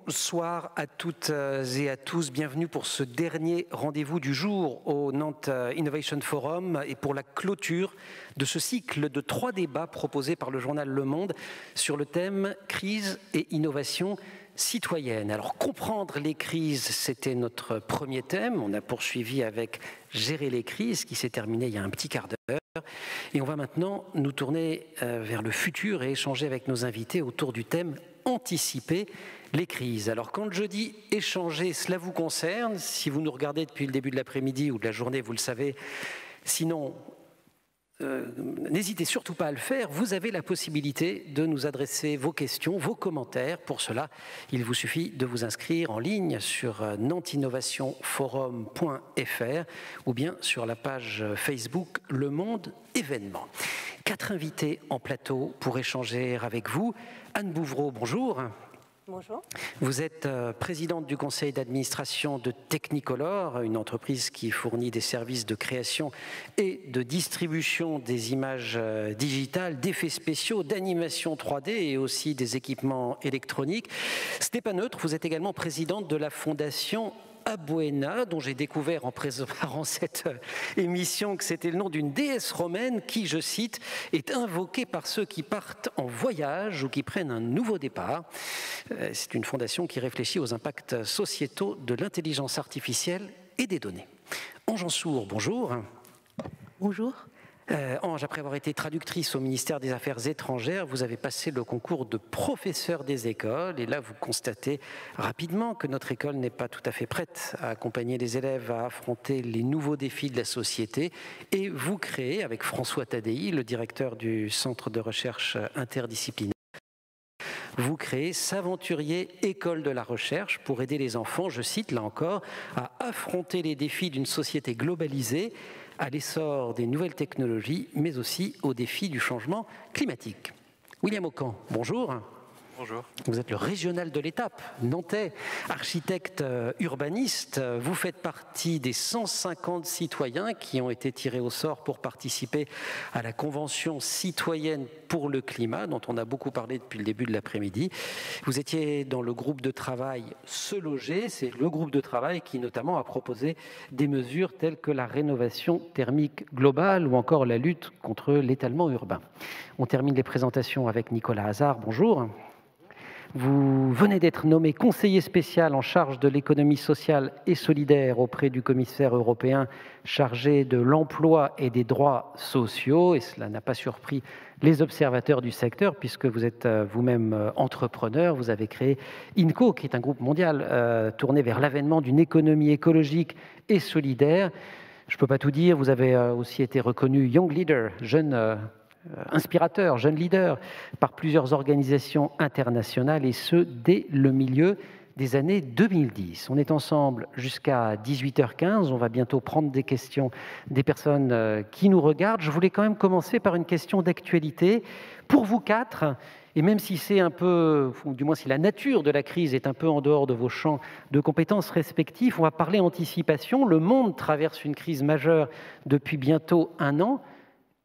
Bonsoir à toutes et à tous, bienvenue pour ce dernier rendez-vous du jour au Nantes Innovation Forum et pour la clôture de ce cycle de 3 débats proposés par le journal Le Monde sur le thème « Crise et innovation citoyenne ». Alors comprendre les crises, c'était notre premier thème, on a poursuivi avec « Gérer les crises » qui s'est terminé il y a un petit quart d'heure. Et on va maintenant nous tourner vers le futur et échanger avec nos invités autour du thème « Anticiper les crises ». Alors quand je dis échanger, cela vous concerne. Si vous nous regardez depuis le début de l'après-midi ou de la journée, vous le savez. Sinon, n'hésitez surtout pas à le faire. Vous avez la possibilité de nous adresser vos questions, vos commentaires. Pour cela, il vous suffit de vous inscrire en ligne sur nantinnovationforum.fr ou bien sur la page Facebook Le Monde Événements. 4 invités en plateau pour échanger avec vous. Anne Bouvreau, bonjour. Bonjour. Vous êtes présidente du conseil d'administration de Technicolor, une entreprise qui fournit des services de création et de distribution des images digitales, d'effets spéciaux, d'animation 3D et aussi des équipements électroniques. Stéphane Neutre, vous êtes également présidente de la fondation Abuena, dont j'ai découvert en préparant cette émission que c'était le nom d'une déesse romaine qui, je cite, est invoquée par ceux qui partent en voyage ou qui prennent un nouveau départ. C'est une fondation qui réfléchit aux impacts sociétaux de l'intelligence artificielle et des données. Ange Ansour, bonjour. Bonjour. Ange, après avoir été traductrice au ministère des Affaires étrangères, vous avez passé le concours de professeur des écoles et là vous constatez rapidement que notre école n'est pas tout à fait prête à accompagner les élèves à affronter les nouveaux défis de la société et vous créez avec François Tadei, le directeur du Centre de recherche interdisciplinaire, vous créez S'Aventurier École de la Recherche pour aider les enfants, je cite là encore, à affronter les défis d'une société globalisée, à l'essor des nouvelles technologies, mais aussi aux défis du changement climatique. William Aucan, bonjour. Bonjour. Vous êtes le régional de l'étape, nantais, architecte urbaniste. Vous faites partie des 150 citoyens qui ont été tirés au sort pour participer à la Convention citoyenne pour le climat, dont on a beaucoup parlé depuis le début de l'après-midi. Vous étiez dans le groupe de travail Se Loger. C'est le groupe de travail qui notamment a proposé des mesures telles que la rénovation thermique globale ou encore la lutte contre l'étalement urbain. On termine les présentations avec Nicolas Hazard. Bonjour. Vous venez d'être nommé conseiller spécial en charge de l'économie sociale et solidaire auprès du commissaire européen chargé de l'emploi et des droits sociaux. Et cela n'a pas surpris les observateurs du secteur puisque vous êtes vous-même entrepreneur. Vous avez créé INCO, qui est un groupe mondial tourné vers l'avènement d'une économie écologique et solidaire. Je ne peux pas tout dire. Vous avez aussi été reconnu Young Leader, jeune inspirateur, jeune leader, par plusieurs organisations internationales, et ce, dès le milieu des années 2010. On est ensemble jusqu'à 18h15, on va bientôt prendre des questions des personnes qui nous regardent. Je voulais quand même commencer par une question d'actualité. Pour vous 4, et même si c'est un peu, ou du moins si la nature de la crise est un peu en dehors de vos champs de compétences respectifs, on va parler anticipation. Le monde traverse une crise majeure depuis bientôt 1 an.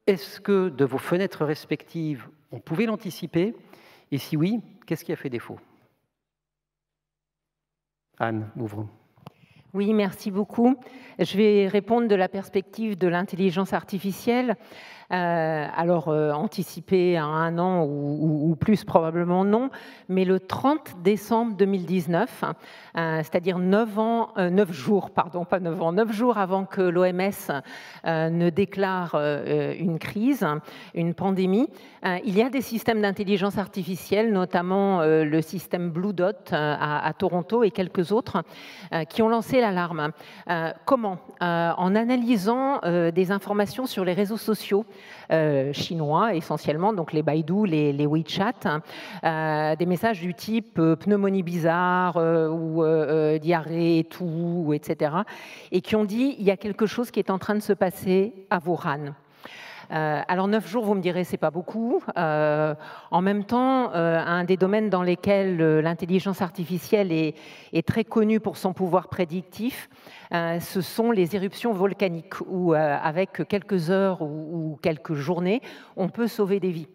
Est-ce que, de vos fenêtres respectives, on pouvait l'anticiper? Et si oui, qu'est-ce qui a fait défaut? Anne, ouvre. Oui, merci beaucoup. Je vais répondre de la perspective de l'intelligence artificielle. Anticiper à 1 an ou plus, probablement non, mais le 30 décembre 2019, c'est-à-dire 9 jours avant que l'OMS ne déclare une crise, une pandémie, il y a des systèmes d'intelligence artificielle, notamment le système Blue Dot à Toronto et quelques autres, qui ont lancé l'alarme. Comment ? En analysant des informations sur les réseaux sociaux chinois essentiellement, donc les Baidu, les WeChat, des messages du type pneumonie bizarre ou diarrhée et tout, etc. Et qui ont dit il y a quelque chose qui est en train de se passer à Wuhan. Alors 9 jours, vous me direz, c'est pas beaucoup. En même temps, un des domaines dans lesquels l'intelligence artificielle est très connue pour son pouvoir prédictif, ce sont les éruptions volcaniques, où avec quelques heures ou quelques journées, on peut sauver des vies.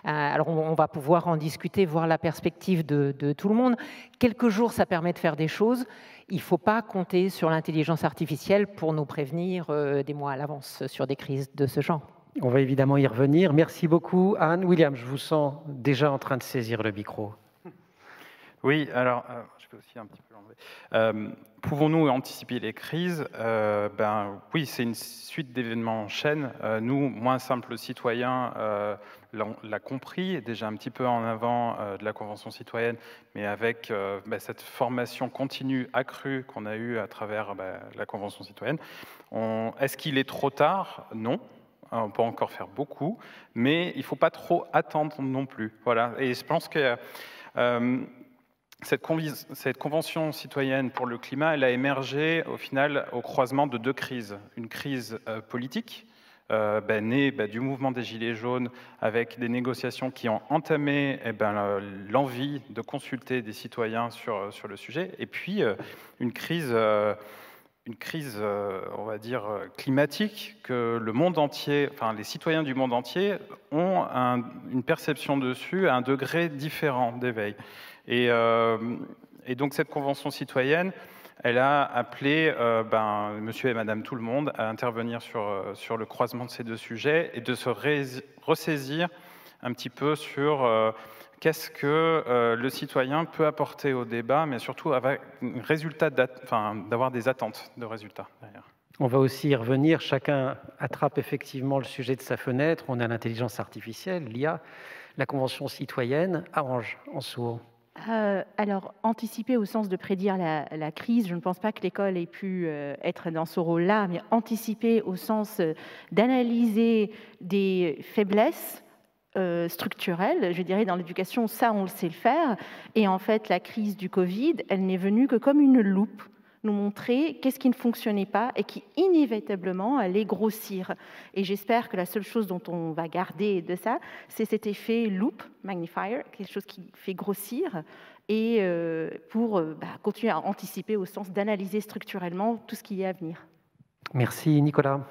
Alors on va pouvoir en discuter, voir la perspective de tout le monde. Quelques jours, ça permet de faire des choses. Il ne faut pas compter sur l'intelligence artificielle pour nous prévenir des mois à l'avance sur des crises de ce genre. On va évidemment y revenir. Merci beaucoup, Anne. William, je vous sens déjà en train de saisir le micro. Oui, alors, je peux aussi un petit peu l'enlever. Pouvons-nous anticiper les crises ? Oui, c'est une suite d'événements en chaîne. Nous, moins simples citoyens, l'a compris, déjà un petit peu en avant de la Convention citoyenne, mais avec cette formation continue accrue qu'on a eue à travers la Convention citoyenne. Est-ce qu'il est trop tard ? Non. On peut encore faire beaucoup, mais il ne faut pas trop attendre non plus. Voilà. Et je pense que cette convention citoyenne pour le climat, elle a émergé au final au croisement de 2 crises. Une crise politique, née du mouvement des Gilets jaunes, avec des négociations qui ont entamé l'envie de consulter des citoyens sur le sujet, et puis une crise, on va dire, climatique, que le monde entier, enfin les citoyens du monde entier ont une perception dessus à un degré différent d'éveil. Et donc cette convention citoyenne, elle a appelé monsieur et madame tout le monde à intervenir sur le croisement de ces 2 sujets et de se ressaisir un petit peu sur qu'est-ce que le citoyen peut apporter au débat, mais surtout avec un résultat d'avoir des attentes de résultats derrière. On va aussi y revenir. Chacun attrape effectivement le sujet de sa fenêtre. On a l'intelligence artificielle, l'IA, la Convention citoyenne. Arrange en sourd. Alors, anticiper au sens de prédire la crise, je ne pense pas que l'école ait pu être dans ce rôle-là, mais anticiper au sens d'analyser des faiblesses structurelles, je dirais dans l'éducation, ça on le sait le faire, et en fait la crise du Covid, elle n'est venue que comme une loupe, nous montrer qu'est-ce qui ne fonctionnait pas et qui inévitablement allait grossir. Et j'espère que la seule chose dont on va garder de ça, c'est cet effet loupe, magnifier, quelque chose qui fait grossir, et pour continuer à anticiper au sens d'analyser structurellement tout ce qui est à venir. Merci Nicolas.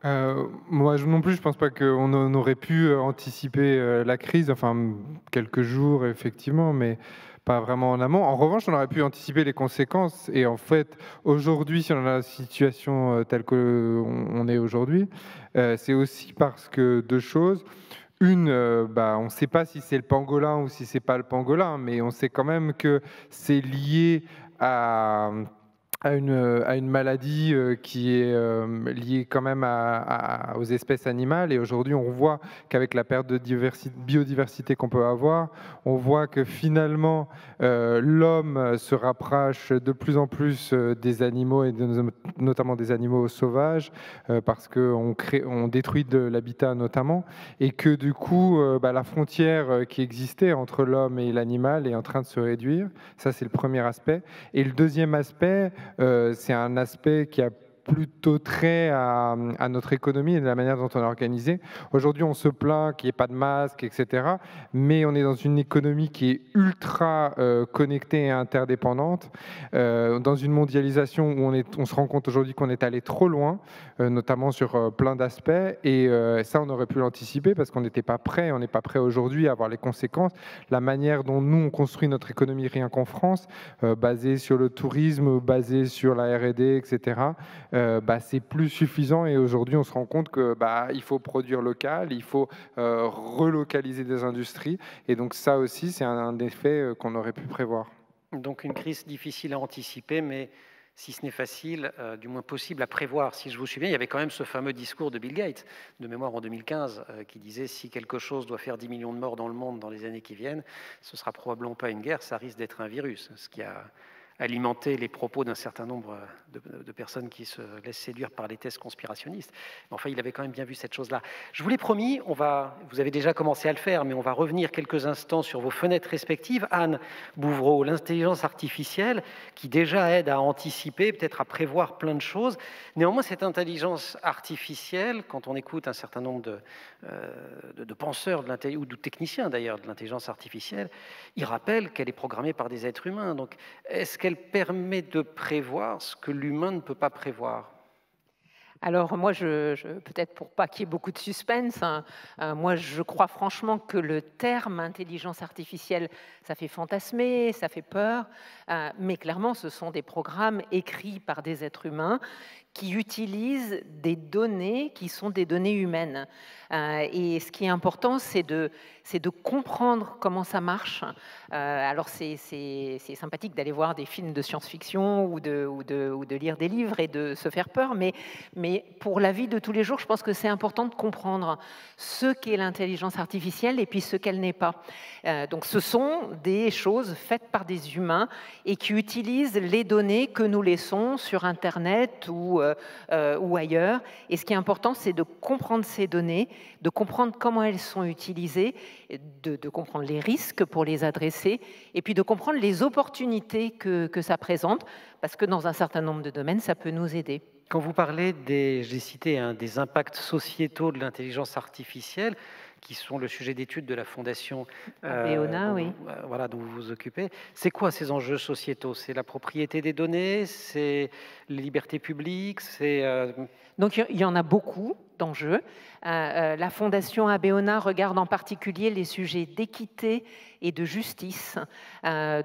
Moi non plus, je ne pense pas qu'on aurait pu anticiper la crise, enfin quelques jours effectivement, mais pas vraiment en amont. En revanche, on aurait pu anticiper les conséquences. Et en fait, aujourd'hui, si on a la situation telle qu'on est aujourd'hui, c'est aussi parce que 2 choses. Une, on ne sait pas si c'est le pangolin ou si c'est pas le pangolin, mais on sait quand même que c'est lié à une maladie qui est liée quand même aux espèces animales. Et aujourd'hui, on voit qu'avec la perte de biodiversité qu'on peut avoir, on voit que finalement, l'homme se rapproche de plus en plus des animaux, et notamment des animaux sauvages, parce qu'on détruit de l'habitat notamment, et que du coup, la frontière qui existait entre l'homme et l'animal est en train de se réduire. Ça, c'est le premier aspect. Et le deuxième aspect, c'est un aspect qui a plutôt trait à notre économie et de la manière dont on est organisé. Aujourd'hui, on se plaint qu'il n'y ait pas de masques, etc. Mais on est dans une économie qui est ultra connectée et interdépendante, dans une mondialisation où on se rend compte aujourd'hui qu'on est allé trop loin, notamment sur plein d'aspects. Et ça, on aurait pu l'anticiper parce qu'on n'était pas prêt. On n'est pas prêt aujourd'hui à voir les conséquences. La manière dont nous, on construit notre économie rien qu'en France, basée sur le tourisme, basée sur la R&D, etc., c'est plus suffisant. Et aujourd'hui, on se rend compte que il faut produire local, il faut relocaliser des industries. Et donc ça aussi, c'est un effet qu'on aurait pu prévoir. Donc une crise difficile à anticiper, mais si ce n'est facile, du moins possible à prévoir. Si je vous suis bien, il y avait quand même ce fameux discours de Bill Gates, de mémoire en 2015, qui disait « si quelque chose doit faire 10 millions de morts dans le monde dans les années qui viennent, ce sera probablement pas une guerre, ça risque d'être un virus », ce qui a alimenté les propos d'un certain nombre de personnes qui se laissent séduire par les thèses conspirationnistes. Mais enfin, il avait quand même bien vu cette chose-là. Je vous l'ai promis, vous avez déjà commencé à le faire, mais on va revenir quelques instants sur vos fenêtres respectives. Anne Bouvreau, l'intelligence artificielle qui déjà aide à anticiper, peut-être à prévoir plein de choses. Néanmoins, cette intelligence artificielle, quand on écoute un certain nombre de penseurs ou de techniciens d'ailleurs de l'intelligence artificielle, ils rappellent qu'elle est programmée par des êtres humains. Donc, est-ce qu'elle permet de prévoir ce que l'humain ne peut pas prévoir? Alors moi, peut-être pour pas qu'il y ait beaucoup de suspense, moi je crois franchement que le terme intelligence artificielle, ça fait fantasmer, ça fait peur, mais clairement ce sont des programmes écrits par des êtres humains qui utilisent des données qui sont des données humaines. Et ce qui est important, c'est de comprendre comment ça marche. Alors c'est sympathique d'aller voir des films de science-fiction ou de lire des livres et de se faire peur, mais pour la vie de tous les jours, je pense que c'est important de comprendre ce qu'est l'intelligence artificielle et puis ce qu'elle n'est pas. Donc ce sont des choses faites par des humains et qui utilisent les données que nous laissons sur Internet ou ailleurs. Et ce qui est important, c'est de comprendre ces données, de comprendre comment elles sont utilisées, de comprendre les risques pour les adresser, et puis de comprendre les opportunités que ça présente, parce que dans un certain nombre de domaines, ça peut nous aider. Quand vous parlez j'ai cité des impacts sociétaux de l'intelligence artificielle, qui sont le sujet d'étude de la Fondation Abeona, oui. Voilà, dont vous vous occupez. C'est quoi ces enjeux sociétaux? C'est la propriété des données? C'est les libertés publiques? Donc il y en a beaucoup d'enjeux. La Fondation Abeona regarde en particulier les sujets d'équité et de justice,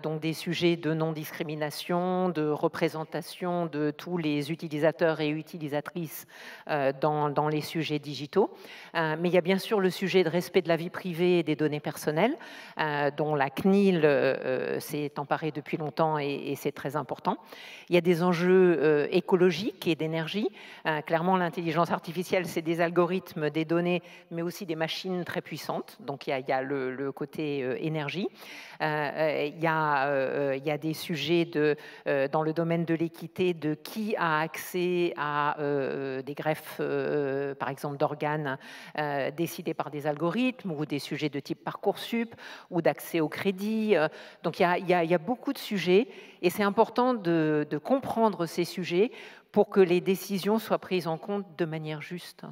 donc des sujets de non-discrimination, de représentation de tous les utilisateurs et utilisatrices dans les sujets digitaux. Mais il y a bien sûr le sujet de respect de la vie privée et des données personnelles, dont la CNIL s'est emparée depuis longtemps et c'est très important. Il y a des enjeux écologiques et d'énergie. Clairement, l'intelligence artificielle, c'est des algorithmes, des données, mais aussi des machines très puissantes. Donc il y a le côté énergie. Il y a des sujets dans le domaine de l'équité, de qui a accès à des greffes, par exemple, d'organes décidés par des algorithmes, ou des sujets de type Parcoursup, ou d'accès au crédit. Donc il y a beaucoup de sujets, et c'est important de comprendre ces sujets pour que les décisions soient prises en compte de manière juste.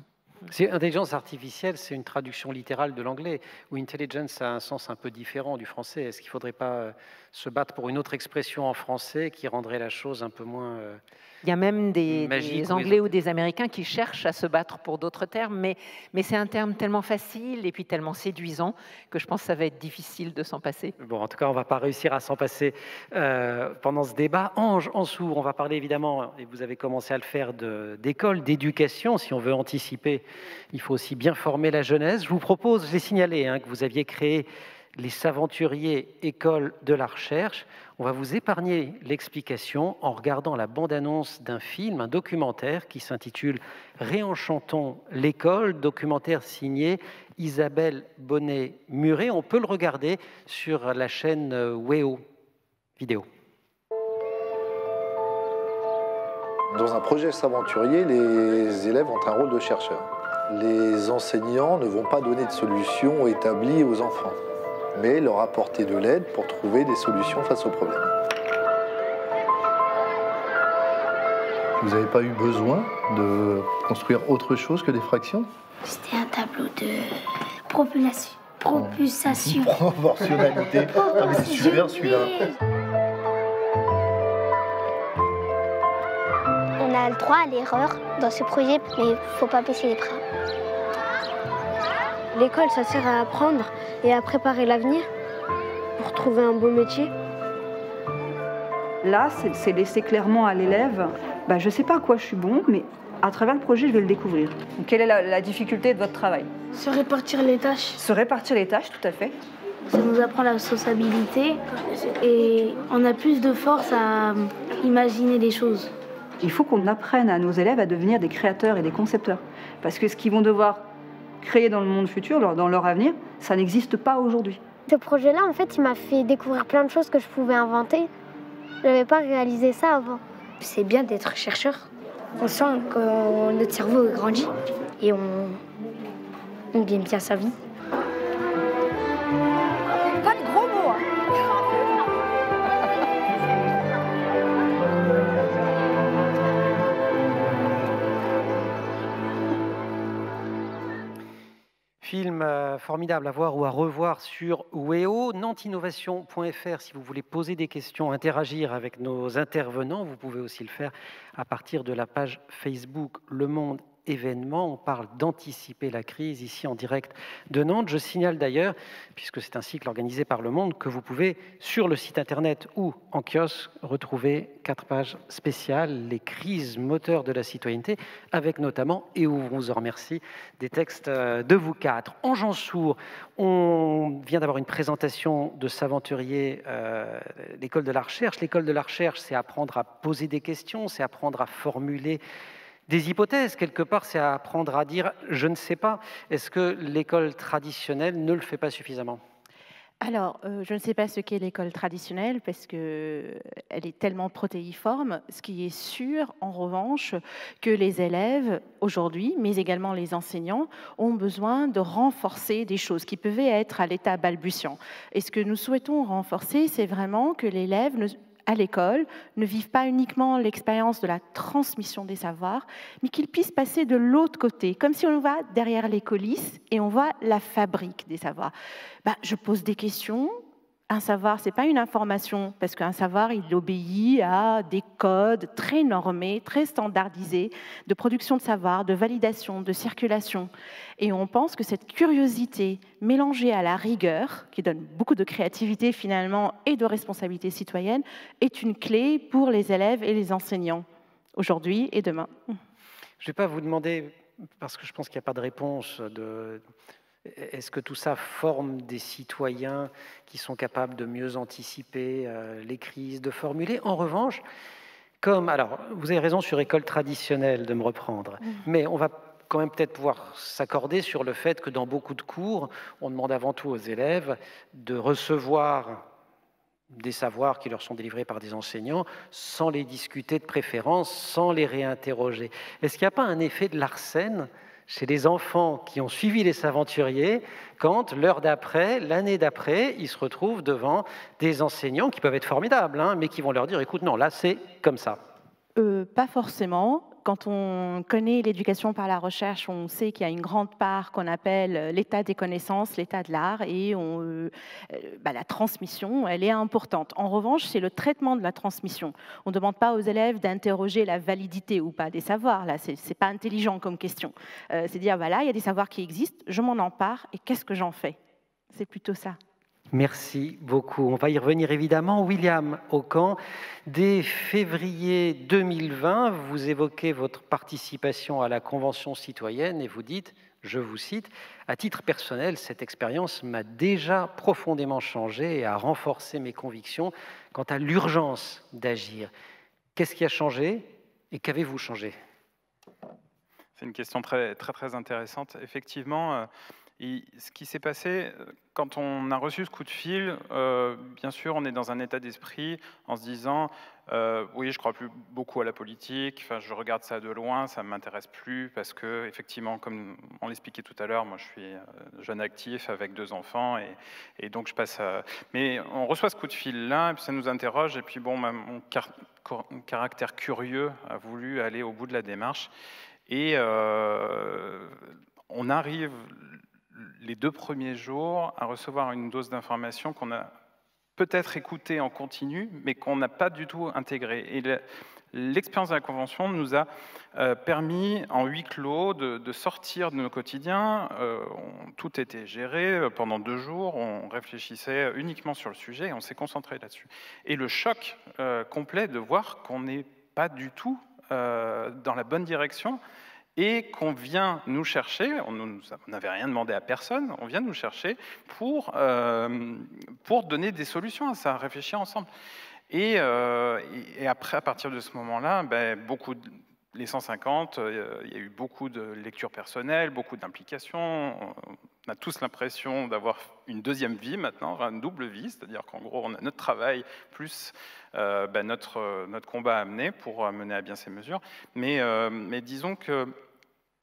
Intelligence artificielle, c'est une traduction littérale de l'anglais, où intelligence a un sens un peu différent du français. Est-ce qu'il ne faudrait pas se battre pour une autre expression en français qui rendrait la chose un peu moins Il y a même des Anglais ou des Américains qui cherchent à se battre pour d'autres termes, mais c'est un terme tellement facile et puis tellement séduisant que je pense que ça va être difficile de s'en passer. Bon, en tout cas, on ne va pas réussir à s'en passer pendant ce débat. Ange Ansou, on va parler évidemment, et vous avez commencé à le faire, d'école, d'éducation. Si on veut anticiper, il faut aussi bien former la jeunesse. Je vous propose, j'ai signalé que vous aviez créé les Saventuriers École de la Recherche. On va vous épargner l'explication en regardant la bande-annonce d'un film, un documentaire qui s'intitule « Réenchantons l'école », documentaire signé Isabelle Bonnet-Muret. On peut le regarder sur la chaîne Wéo Vidéo. Dans un projet Saventurier, les élèves ont un rôle de chercheur. Les enseignants ne vont pas donner de solutions établies aux enfants, mais leur apporter de l'aide pour trouver des solutions face aux problèmes. Vous n'avez pas eu besoin de construire autre chose que des fractions? C'était un tableau de propulsation. Proportionnalité. Ah mais c'est super celui-là. On a le droit à l'erreur dans ce projet, mais il ne faut pas baisser les bras. L'école, ça sert à apprendre et à préparer l'avenir pour trouver un beau métier. Là, c'est laisser clairement à l'élève, je ne sais pas à quoi je suis bon, mais à travers le projet, je vais le découvrir. Donc, quelle est la difficulté de votre travail? Se répartir les tâches. Se répartir les tâches, tout à fait. Ça nous apprend la responsabilité et on a plus de force à imaginer les choses. Il faut qu'on apprenne à nos élèves à devenir des créateurs et des concepteurs. Parce que ce qu'ils vont devoir créer dans le monde futur, dans leur avenir, ça n'existe pas aujourd'hui. Ce projet-là, en fait, il m'a fait découvrir plein de choses que je pouvais inventer. Je n'avais pas réalisé ça avant. C'est bien d'être chercheur. On sent que notre cerveau grandit et on gagne bien sa vie. Pas de gros mots, hein. Film formidable à voir ou à revoir sur Wéo, nantinnovation.fr. Si vous voulez poser des questions, interagir avec nos intervenants, vous pouvez aussi le faire à partir de la page Facebook Le Monde Événements. On parle d'anticiper la crise ici en direct de Nantes. Je signale d'ailleurs, puisque c'est un cycle organisé par Le Monde, que vous pouvez sur le site internet ou en kiosque retrouver 4 pages spéciales, les crises moteurs de la citoyenneté, avec notamment, et où on vous en remercie, des textes de vous 4. En Jansour, on vient d'avoir une présentation de Saventurier, l'école de la recherche. L'école de la recherche, c'est apprendre à poser des questions, c'est apprendre à formuler des hypothèses. Quelque part, c'est apprendre à dire « je ne sais pas ». Est-ce que l'école traditionnelle ne le fait pas suffisamment ? Alors, je ne sais pas ce qu'est l'école traditionnelle parce qu'elle est tellement protéiforme. Ce qui est sûr, en revanche, que les élèves, aujourd'hui, mais également les enseignants, ont besoin de renforcer des choses qui peuvent être à l'état balbutiant. Et ce que nous souhaitons renforcer, c'est vraiment que l'élève à l'école ne vivent pas uniquement l'expérience de la transmission des savoirs, mais qu'ils puissent passer de l'autre côté, comme si on va derrière les coulisses et on voit la fabrique des savoirs. Je pose des questions. Un savoir, ce n'est pas une information, parce qu'un savoir, il obéit à des codes très normés, très standardisés, de production de savoir, de validation, de circulation. Et on pense que cette curiosité mélangée à la rigueur, qui donne beaucoup de créativité finalement et de responsabilité citoyenne, est une clé pour les élèves et les enseignants, aujourd'hui et demain. Je ne vais pas vous demander, parce que je pense qu'il n'y a pas de réponse, est-ce que tout ça forme des citoyens qui sont capables de mieux anticiper les crises, de formuler? En revanche, alors, vous avez raison sur école traditionnelle de me reprendre, mais on va quand même peut-être pouvoir s'accorder sur le fait que dans beaucoup de cours, on demande avant tout aux élèves de recevoir des savoirs qui leur sont délivrés par des enseignants sans les discuter de préférence, sans les réinterroger. Est-ce qu'il n'y a pas un effet de Larsen chez les enfants qui ont suivi les Saventuriers, quand l'heure d'après, l'année d'après, ils se retrouvent devant des enseignants qui peuvent être formidables, mais qui vont leur dire « écoute, non, là, c'est comme ça ». Pas forcément. Quand on connaît l'éducation par la recherche, on sait qu'il y a une grande part qu'on appelle l'état des connaissances, l'état de l'art, et la transmission, elle est importante. En revanche, c'est le traitement de la transmission. On ne demande pas aux élèves d'interroger la validité ou pas des savoirs. Là, c'est pas intelligent comme question. C'est dire, voilà, il y a des savoirs qui existent, je m'en empare, et qu'est-ce que j'en fais? C'est plutôt ça. Merci beaucoup. On va y revenir évidemment. William Aucan, dès février 2020, vous évoquez votre participation à la Convention citoyenne et vous dites, je vous cite, « À titre personnel, cette expérience m'a déjà profondément changé et a renforcé mes convictions quant à l'urgence d'agir. » Qu'est-ce qui a changé et qu'avez-vous changé ? C'est une question très, très, très intéressante. Effectivement, Et ce qui s'est passé, quand on a reçu ce coup de fil, bien sûr, on est dans un état d'esprit en se disant oui, je crois plus beaucoup à la politique, enfin, je regarde ça de loin, ça ne m'intéresse plus, parce que, effectivement, comme on l'expliquait tout à l'heure, moi je suis jeune actif avec 2 enfants, et donc je passe à... Mais on reçoit ce coup de fil-là, et puis ça nous interroge, et puis bon, mon caractère curieux a voulu aller au bout de la démarche, et on arrive les 2 premiers jours à recevoir une dose d'informations qu'on a peut-être écoutée en continu, mais qu'on n'a pas du tout intégrée. Et l'expérience de la Convention nous a permis, en huis clos, de sortir de nos quotidiens. Tout était géré. Pendant 2 jours, on réfléchissait uniquement sur le sujet et on s'est concentré là-dessus. Et le choc complet de voir qu'on n'est pas du tout dans la bonne direction, et qu'on vient nous chercher, on n'avait rien demandé à personne, on vient nous chercher pour donner des solutions à ça, réfléchir ensemble. Et après, à partir de ce moment-là, les 150, il y a eu beaucoup de lectures personnelles, beaucoup d'implications. On a tous l'impression d'avoir une deuxième vie maintenant, une double vie, c'est-à-dire qu'en gros, on a notre travail plus notre combat à mener pour mener à bien ces mesures. Mais disons que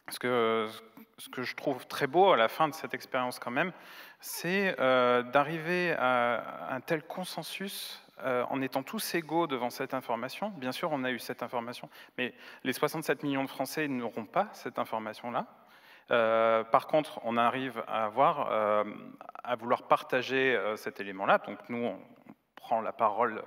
ce que je trouve très beau à la fin de cette expérience quand même, c'est d'arriver à un tel consensus en étant tous égaux devant cette information. Bien sûr, on a eu cette information, mais les 67 millions de Français n'auront pas cette information-là. Par contre, on arrive à vouloir partager cet élément-là. Donc nous, on prend la parole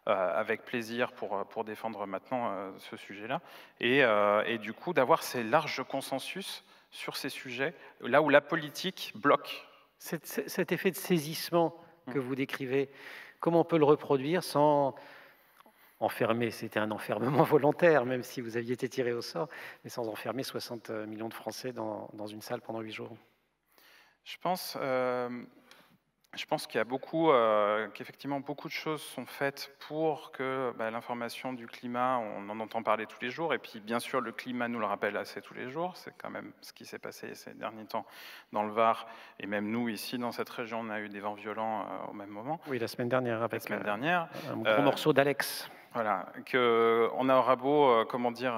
avec plaisir pour défendre maintenant ce sujet-là. Et du coup, d'avoir ces larges consensus sur ces sujets, là où la politique bloque. Cet effet de saisissement que vous décrivez, comment on peut le reproduire sans enfermer, c'était un enfermement volontaire, même si vous aviez été tiré au sort, mais sans enfermer 60 millions de Français dans une salle pendant 8 jours? Je pense qu'il y a qu'effectivement beaucoup de choses sont faites pour que l'information du climat, on en entend parler tous les jours, et puis bien sûr le climat nous le rappelle assez tous les jours, c'est quand même ce qui s'est passé ces derniers temps dans le Var, et même nous ici dans cette région, on a eu des vents violents au même moment. Oui, la semaine dernière, avec un gros morceau d'Alex. Voilà, qu'on aura beau,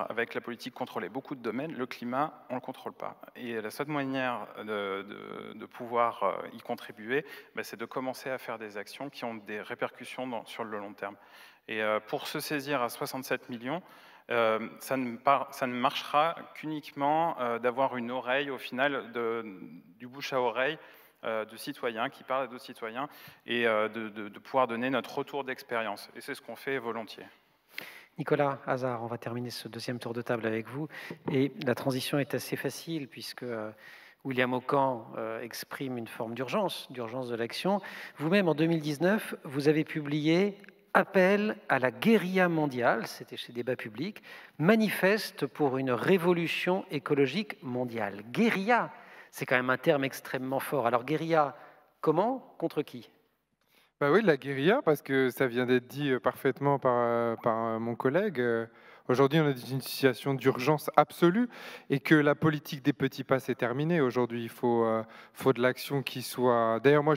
avec la politique contrôler beaucoup de domaines, le climat, on ne le contrôle pas. Et la seule manière de pouvoir y contribuer, c'est de commencer à faire des actions qui ont des répercussions sur le long terme. Et pour se saisir à 67 millions, ça ne marchera qu'uniquement d'avoir une oreille, au final, du bouche à oreille, de citoyens qui parlent à d'autres citoyens et de pouvoir donner notre retour d'expérience. Et c'est ce qu'on fait volontiers. Nicolas Hazard, on va terminer ce deuxième tour de table avec vous. Et la transition est assez facile puisque William Ockham exprime une forme d'urgence de l'action. Vous-même, en 2019, vous avez publié « Appel à la guérilla mondiale », c'était chez Débat Public, « Manifeste pour une révolution écologique mondiale ». Guérilla, c'est quand même un terme extrêmement fort. Alors, guérilla, comment? Contre qui? Oui, la guérilla, parce que ça vient d'être dit parfaitement par mon collègue. Aujourd'hui, on est dans une situation d'urgence absolue et que la politique des petits pas, c'est terminé. Aujourd'hui, il faut de l'action qui soit... D'ailleurs, moi,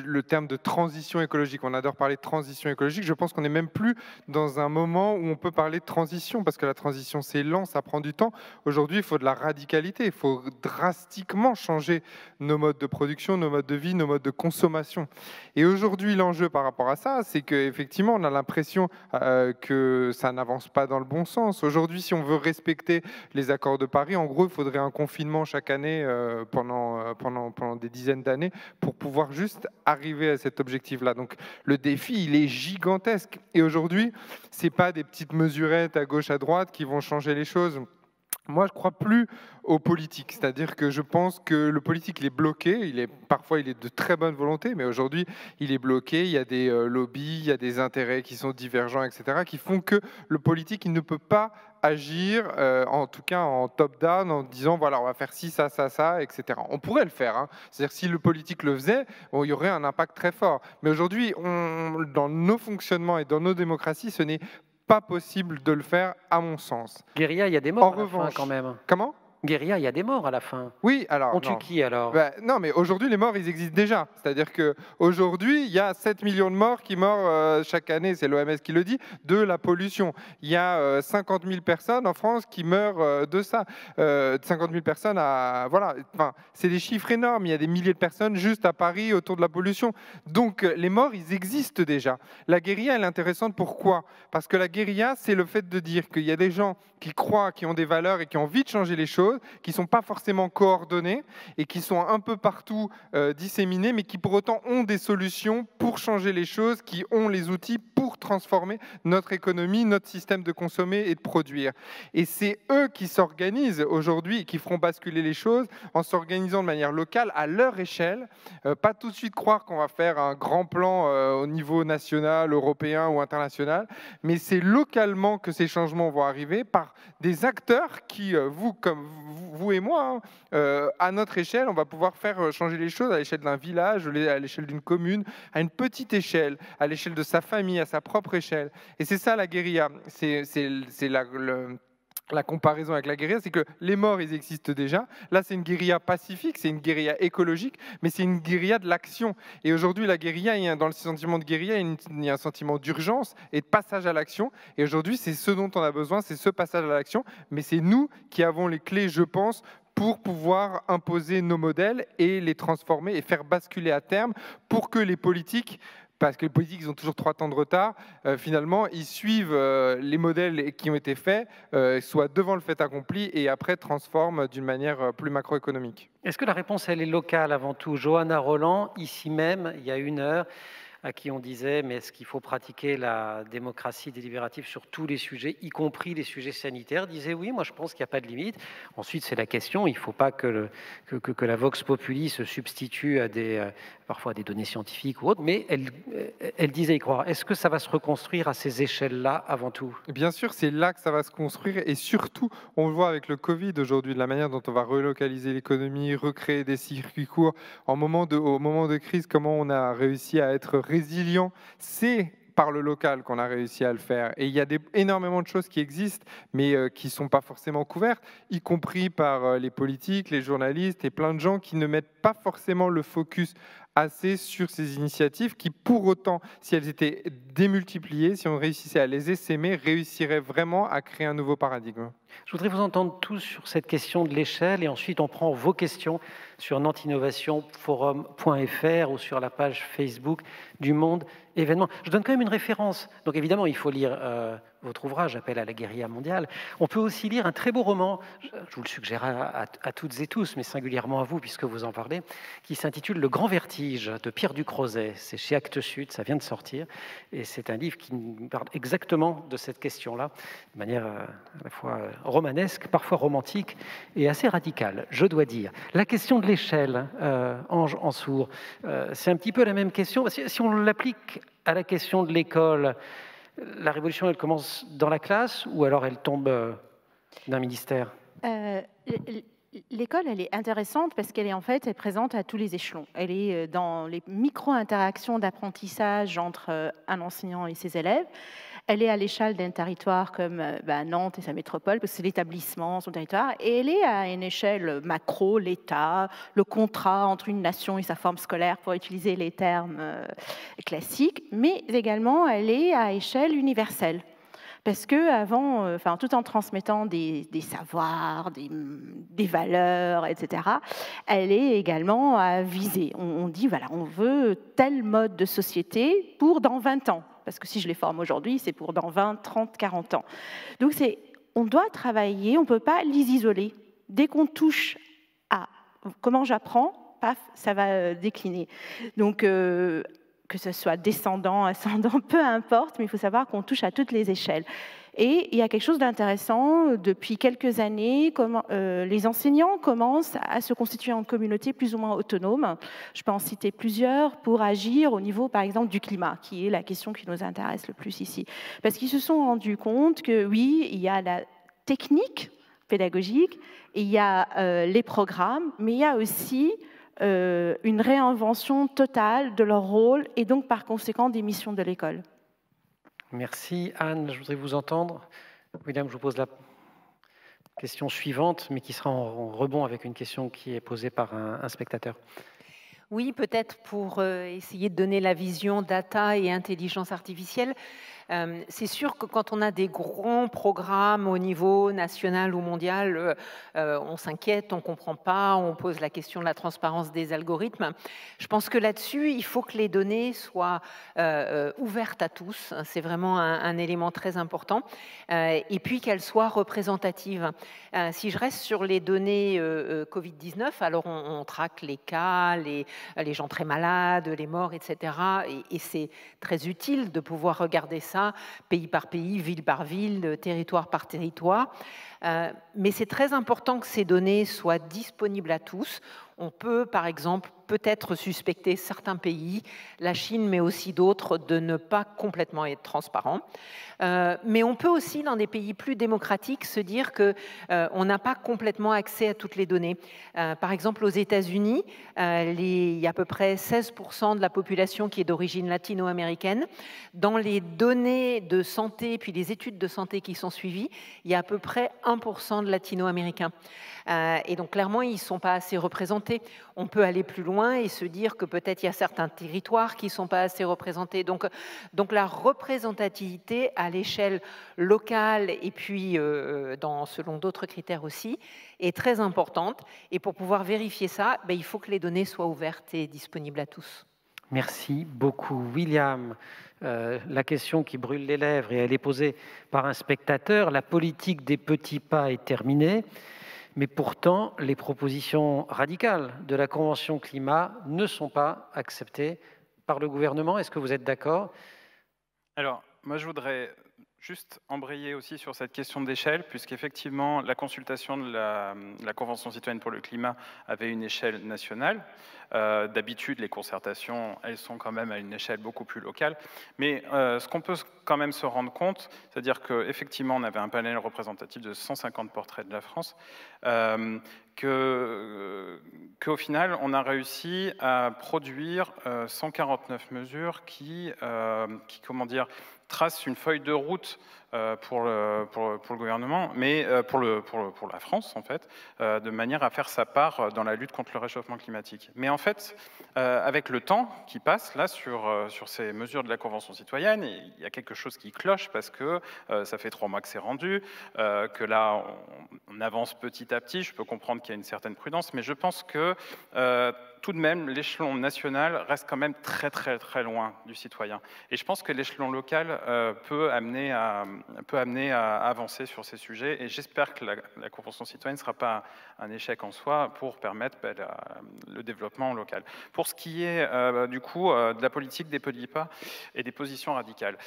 le terme de transition écologique, on adore parler de transition écologique, je pense qu'on n'est même plus dans un moment où on peut parler de transition, parce que la transition, c'est lent, ça prend du temps. Aujourd'hui, il faut de la radicalité, il faut drastiquement changer nos modes de production, nos modes de vie, nos modes de consommation. Et aujourd'hui, l'enjeu par rapport à ça, c'est qu'effectivement, on a l'impression que ça n'avance pas dans le bon sens. Aujourd'hui, si on veut respecter les accords de Paris, en gros, il faudrait un confinement chaque année pendant des dizaines d'années pour pouvoir juste arriver à cet objectif-là. Donc, le défi, il est gigantesque. Et aujourd'hui, ce n'est pas des petites mesurettes à gauche, à droite qui vont changer les choses. Moi, je ne crois plus aux politiques. C'est-à-dire que je pense que le politique, il est bloqué. Parfois, il est de très bonne volonté, mais aujourd'hui, il est bloqué. Il y a des lobbies, il y a des intérêts qui sont divergents, etc., qui font que le politique, il ne peut pas agir, en tout cas en top-down, en disant, voilà, on va faire ci, ça, ça, ça, etc. On pourrait le faire. Hein. C'est-à-dire, si le politique le faisait, il y aurait un impact très fort. Mais aujourd'hui, dans nos fonctionnements et dans nos démocraties, ce n'est pas possible de le faire, à mon sens. Guérilla, il y a des morts en revanche, quand même. Comment ? Guérilla, il y a des morts à la fin. Oui, alors... On tue qui alors? Non, mais aujourd'hui, les morts, ils existent déjà. C'est-à-dire qu'aujourd'hui, il y a 7 millions de morts qui meurent chaque année, c'est l'OMS qui le dit, de la pollution. Il y a 50 000 personnes en France qui meurent de ça. 50 000 personnes à... Voilà, enfin, c'est des chiffres énormes. Il y a des milliers de personnes juste à Paris autour de la pollution. Donc, les morts, ils existent déjà. La guérilla, elle est intéressante. Pourquoi? Parce que la guérilla, c'est le fait de dire qu'il y a des gens qui croient, qui ont des valeurs et qui ont envie de changer les choses, qui ne sont pas forcément coordonnés et qui sont un peu partout disséminés, mais qui pour autant ont des solutions pour changer les choses, qui ont les outils pour transformer notre économie, notre système de consommer et de produire. Et c'est eux qui s'organisent aujourd'hui et qui feront basculer les choses en s'organisant de manière locale, à leur échelle. Pas tout de suite croire qu'on va faire un grand plan au niveau national, européen ou international, mais c'est localement que ces changements vont arriver par des acteurs qui, vous et moi, à notre échelle, on va pouvoir faire changer les choses à l'échelle d'un village, à l'échelle d'une commune, à une petite échelle, à l'échelle de sa famille, à sa propre échelle. Et c'est ça la guérilla. C'est la comparaison avec la guérilla, c'est que les morts, ils existent déjà. Là, c'est une guérilla pacifique, c'est une guérilla écologique, mais c'est une guérilla de l'action. Et aujourd'hui, la guérilla, dans le sentiment de guérilla, il y a un sentiment d'urgence et de passage à l'action. Et aujourd'hui, c'est ce dont on a besoin, c'est ce passage à l'action. Mais c'est nous qui avons les clés, je pense, pour pouvoir imposer nos modèles et les transformer et faire basculer à terme pour que les politiques, parce que les politiques, ils ont toujours 3 temps de retard, finalement, ils suivent les modèles qui ont été faits, soient devant le fait accompli et après transforment d'une manière plus macroéconomique. Est-ce que la réponse, elle est locale avant tout? Johanna Roland, ici même, il y a 1 heure, à qui on disait, mais est-ce qu'il faut pratiquer la démocratie délibérative sur tous les sujets, y compris les sujets sanitaires, disait oui, moi je pense qu'il n'y a pas de limite. Ensuite, c'est la question, il ne faut pas que la vox populi se substitue à parfois à des données scientifiques ou autres, mais elle disait y croire. Est-ce que ça va se reconstruire à ces échelles-là avant tout? Bien sûr, c'est là que ça va se construire et surtout, on le voit avec le Covid aujourd'hui, de la manière dont on va relocaliser l'économie, recréer des circuits courts. Au moment de crise, comment on a réussi à être résilient, c'est par le local qu'on a réussi à le faire. Et il y a énormément de choses qui existent, mais qui ne sont pas forcément couvertes, y compris par les politiques, les journalistes et plein de gens qui ne mettent pas forcément le focus assez sur ces initiatives qui, pour autant, si elles étaient démultipliées, si on réussissait à les essaimer, réussiraient vraiment à créer un nouveau paradigme. Je voudrais vous entendre tous sur cette question de l'échelle et ensuite on prend vos questions sur nantinnovationforum.fr ou sur la page Facebook du Monde Événement. Je donne quand même une référence. Donc évidemment, il faut lire votre ouvrage, Appel à la guérilla mondiale. On peut aussi lire un très beau roman, je vous le suggère à toutes et tous, mais singulièrement à vous puisque vous en parlez, qui s'intitule Le Grand Vertige de Pierre Ducrozet. C'est chez Actes Sud, ça vient de sortir. Et c'est un livre qui nous parle exactement de cette question-là, de manière à la fois romanesque, parfois romantique et assez radicale, je dois dire. La question de l'échelle, Ange Ansour, c'est un petit peu la même question. Si on l'applique à la question de l'école, la révolution, elle commence dans la classe ou alors elle tombe d'un ministère? L'école, elle est intéressante parce qu'elle est en fait elle est présente à tous les échelons. Elle est dans les micro-interactions d'apprentissage entre un enseignant et ses élèves. Elle est à l'échelle d'un territoire comme Nantes et sa métropole, parce que c'est l'établissement, son territoire, et elle est à une échelle macro, l'État, le contrat entre une nation et sa forme scolaire, pour utiliser les termes classiques, mais également elle est à échelle universelle. Parce que avant, tout en transmettant des savoirs, des valeurs, etc., elle est également à viser. On dit, voilà, on veut tel mode de société pour dans 20 ans. Parce que si je les forme aujourd'hui, c'est pour dans 20, 30, 40 ans. Donc on doit travailler, on ne peut pas les isoler. Dès qu'on touche à comment j'apprends, paf, ça va décliner. Donc, que ce soit descendant, ascendant, peu importe, mais il faut savoir qu'on touche à toutes les échelles. Et il y a quelque chose d'intéressant, depuis quelques années, les enseignants commencent à se constituer en communauté plus ou moins autonome. Je peux en citer plusieurs pour agir au niveau, par exemple, du climat, qui est la question qui nous intéresse le plus ici. Parce qu'ils se sont rendus compte que, oui, il y a la technique pédagogique, il y a les programmes, mais il y a aussi une réinvention totale de leur rôle et donc, par conséquent, des missions de l'école. Merci. Anne, je voudrais vous entendre. William, je vous pose la question suivante, mais qui sera en rebond avec une question qui est posée par un spectateur. Oui, peut-être pour essayer de donner la vision data et intelligence artificielle. C'est sûr que quand on a des grands programmes au niveau national ou mondial, on s'inquiète, on ne comprend pas, on pose la question de la transparence des algorithmes. Je pense que là-dessus, il faut que les données soient ouvertes à tous. C'est vraiment un élément très important. Et puis qu'elles soient représentatives. Si je reste sur les données Covid-19, alors on traque les cas, les gens très malades, les morts, etc. Et c'est très utile de pouvoir regarder ça pays par pays, ville par ville, territoire par territoire. Mais c'est très important que ces données soient disponibles à tous. On peut, par exemple, peut-être suspecter certains pays, la Chine, mais aussi d'autres, de ne pas complètement être transparents. Mais on peut aussi, dans des pays plus démocratiques, se dire qu'on n'a pas complètement accès à toutes les données. Par exemple, aux États-Unis, il y a à peu près 16% de la population qui est d'origine latino-américaine. Dans les données de santé, puis les études de santé qui sont suivies, il y a à peu près 1% de latino-américains. Et donc, clairement, ils ne sont pas assez représentés. On peut aller plus loin et se dire que peut-être il y a certains territoires qui ne sont pas assez représentés. Donc la représentativité à l'échelle locale et puis selon d'autres critères aussi est très importante. Et pour pouvoir vérifier ça, il faut que les données soient ouvertes et disponibles à tous. Merci beaucoup. William, la question qui brûle les lèvres, et elle est posée par un spectateur. La politique des petits pas est terminée. Mais pourtant, les propositions radicales de la Convention climat ne sont pas acceptées par le gouvernement. Est-ce que vous êtes d'accord? Alors, moi, je voudrais juste embrayer aussi sur cette question d'échelle, puisqu'effectivement, la consultation de la Convention citoyenne pour le climat avait une échelle nationale. D'habitude, les concertations, elles sont quand même à une échelle beaucoup plus locale. Mais ce qu'on peut quand même se rendre compte, c'est-à-dire qu'effectivement, on avait un panel représentatif de 150 portraits de la France, qu'au final, on a réussi à produire 149 mesures qui comment dire, tracent une feuille de route pour le gouvernement, mais pour la France, en fait, de manière à faire sa part dans la lutte contre le réchauffement climatique. Mais en fait, avec le temps qui passe, là, sur ces mesures de la Convention citoyenne, il y a quelque chose qui cloche, parce que ça fait 3 mois que c'est rendu, que là, on avance petit à petit. Je peux comprendre qu'il y a une certaine prudence, mais je pense que tout de même, l'échelon national reste quand même très, très, très loin du citoyen. Et je pense que l'échelon local peut amener à avancer sur ces sujets. Et j'espère que la Convention citoyenne ne sera pas un échec en soi pour permettre le développement local. Pour ce qui est, du coup, de la politique des petits pas et des positions radicales.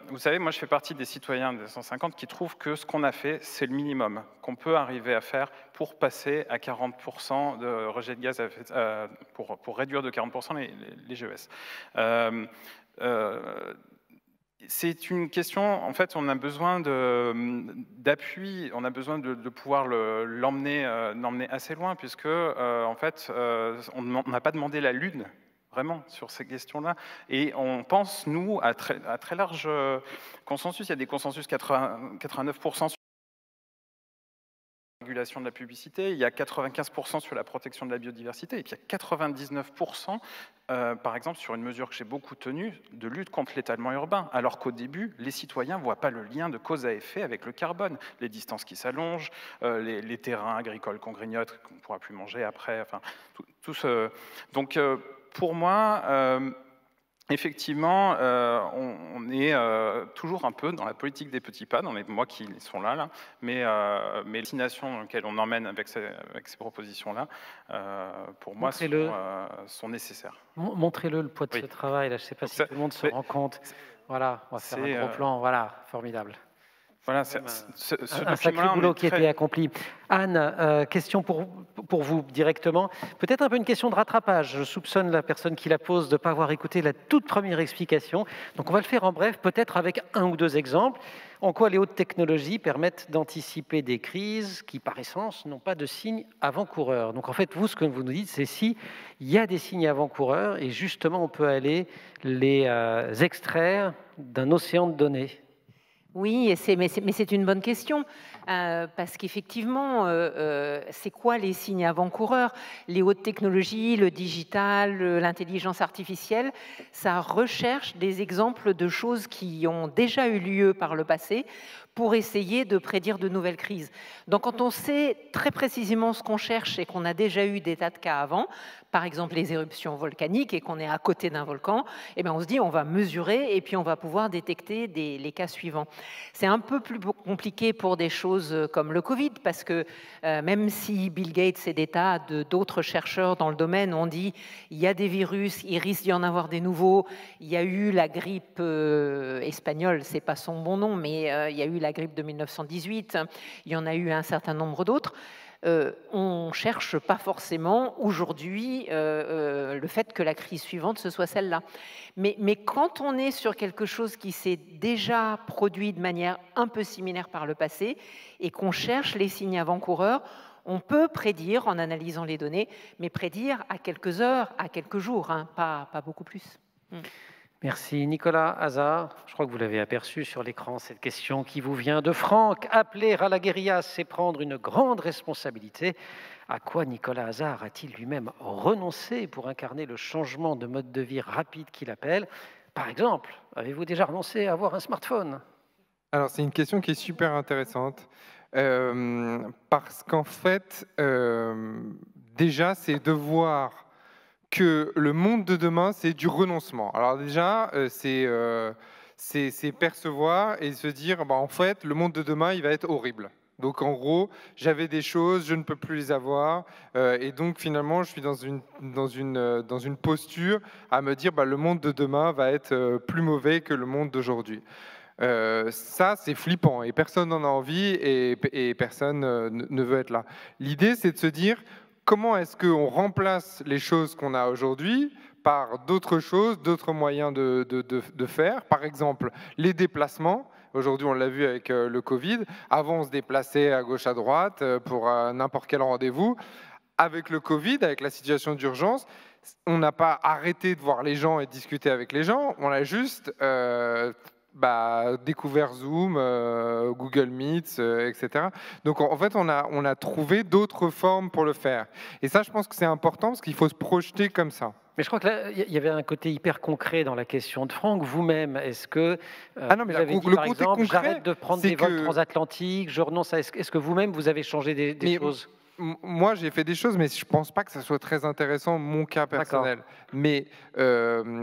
Vous savez, moi, je fais partie des citoyens des 150 qui trouvent que ce qu'on a fait, c'est le minimum qu'on peut arriver à faire pour passer à 40% de rejet de gaz à effet de serre, pour réduire de 40% les GES. C'est une question, en fait, on a besoin d'appui, on a besoin de pouvoir l'emmener assez loin, puisque, en fait, on n'a pas demandé la Lune, vraiment, sur ces questions-là. Et on pense, nous, à très large consensus. Il y a des consensus 89% sur la régulation de la publicité, il y a 95% sur la protection de la biodiversité, et puis il y a 99%, par exemple, sur une mesure que j'ai beaucoup tenue, de lutte contre l'étalement urbain, alors qu'au début, les citoyens ne voient pas le lien de cause à effet avec le carbone. Les distances qui s'allongent, les terrains agricoles qu'on grignote, qu'on ne pourra plus manger après, enfin, tout ce... Donc, pour moi... effectivement, on est toujours un peu dans la politique des petits pas, dans les mois qui sont là, mais les destinations dans lesquelles on emmène avec ces propositions-là, pour moi, sont nécessaires. Montrez-le, le poids de ce travail. Là, je ne sais pas si tout le monde se rend compte. Voilà, on va faire un gros plan. Voilà, formidable. Voilà, un sacré boulot qui a été accompli. Anne, question pour vous directement. Peut-être un peu une question de rattrapage. Je soupçonne la personne qui la pose de ne pas avoir écouté la toute première explication. Donc on va le faire en bref, peut-être avec 1 ou 2 exemples. En quoi les hautes technologies permettent d'anticiper des crises qui, par essence, n'ont pas de signes avant-coureurs. Donc en fait, vous, ce que vous nous dites, c'est si il y a des signes avant-coureurs, et justement, on peut aller les extraire d'un océan de données. Oui, mais c'est une bonne question, parce qu'effectivement, c'est quoi les signes avant-coureurs? Les hautes technologies, le digital, l'intelligence artificielle, ça recherche des exemples de choses qui ont déjà eu lieu par le passé pour essayer de prédire de nouvelles crises. Donc quand on sait très précisément ce qu'on cherche et qu'on a déjà eu des tas de cas avant, par exemple les éruptions volcaniques, et qu'on est à côté d'un volcan, eh bien on se dit on va mesurer et puis on va pouvoir détecter les cas suivants. C'est un peu plus compliqué pour des choses comme le Covid, parce que même si Bill Gates et des tas d'autres chercheurs dans le domaine ont dit il y a des virus, il risque d'y en avoir des nouveaux, il y a eu la grippe espagnole, c'est pas son bon nom, mais il y a eu la grippe de 1918, il y en a eu un certain nombre d'autres. On ne cherche pas forcément aujourd'hui le fait que la crise suivante ce soit celle-là. Mais quand on est sur quelque chose qui s'est déjà produit de manière un peu similaire par le passé et qu'on cherche les signes avant-coureurs, on peut prédire en analysant les données, mais prédire à quelques heures, à quelques jours, hein, pas beaucoup plus. Merci. Nicolas Hazard, je crois que vous l'avez aperçu sur l'écran, cette question qui vous vient de Franck. Appeler à la guérilla, c'est prendre une grande responsabilité. À quoi Nicolas Hazard a-t-il lui-même renoncé pour incarner le changement de mode de vie rapide qu'il appelle? Par exemple, avez-vous déjà renoncé à avoir un smartphone? Alors, c'est une question qui est super intéressante, parce qu'en fait, déjà, c'est de voir que le monde de demain, c'est du renoncement. Alors déjà, c'est percevoir et se dire, bah, en fait, le monde de demain, il va être horrible. Donc en gros, j'avais des choses, je ne peux plus les avoir, et donc finalement, je suis dans une posture à me dire, bah, le monde de demain va être plus mauvais que le monde d'aujourd'hui. Ça, c'est flippant, et personne n'en a envie, et personne ne veut être là. L'idée, c'est de se dire, comment est-ce qu'on remplace les choses qu'on a aujourd'hui par d'autres choses, d'autres moyens de faire? Par exemple, les déplacements. Aujourd'hui, on l'a vu avec le Covid. Avant, on se déplaçait à gauche, à droite pour n'importe quel rendez-vous. Avec le Covid, avec la situation d'urgence, on n'a pas arrêté de voir les gens et de discuter avec les gens. On a juste découvert Zoom, Google Meets, etc. Donc en fait, on a trouvé d'autres formes pour le faire. Et ça, je pense que c'est important parce qu'il faut se projeter comme ça. Mais je crois que là, il y avait un côté hyper concret dans la question de Franck. Vous-même, est-ce que vous avez dit, par exemple, j'arrête de prendre des vols transatlantiques, je renonce à... Est-ce que vous-même, vous avez changé des choses? Moi, j'ai fait des choses, mais je ne pense pas que ça soit très intéressant, mon cas personnel. Mais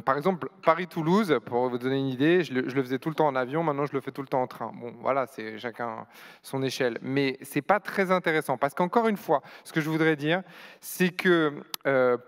par exemple, Paris-Toulouse, pour vous donner une idée, je le faisais tout le temps en avion, maintenant je le fais tout le temps en train. Bon, voilà, c'est chacun son échelle. Mais ce n'est pas très intéressant, parce qu'encore une fois, ce que je voudrais dire, c'est que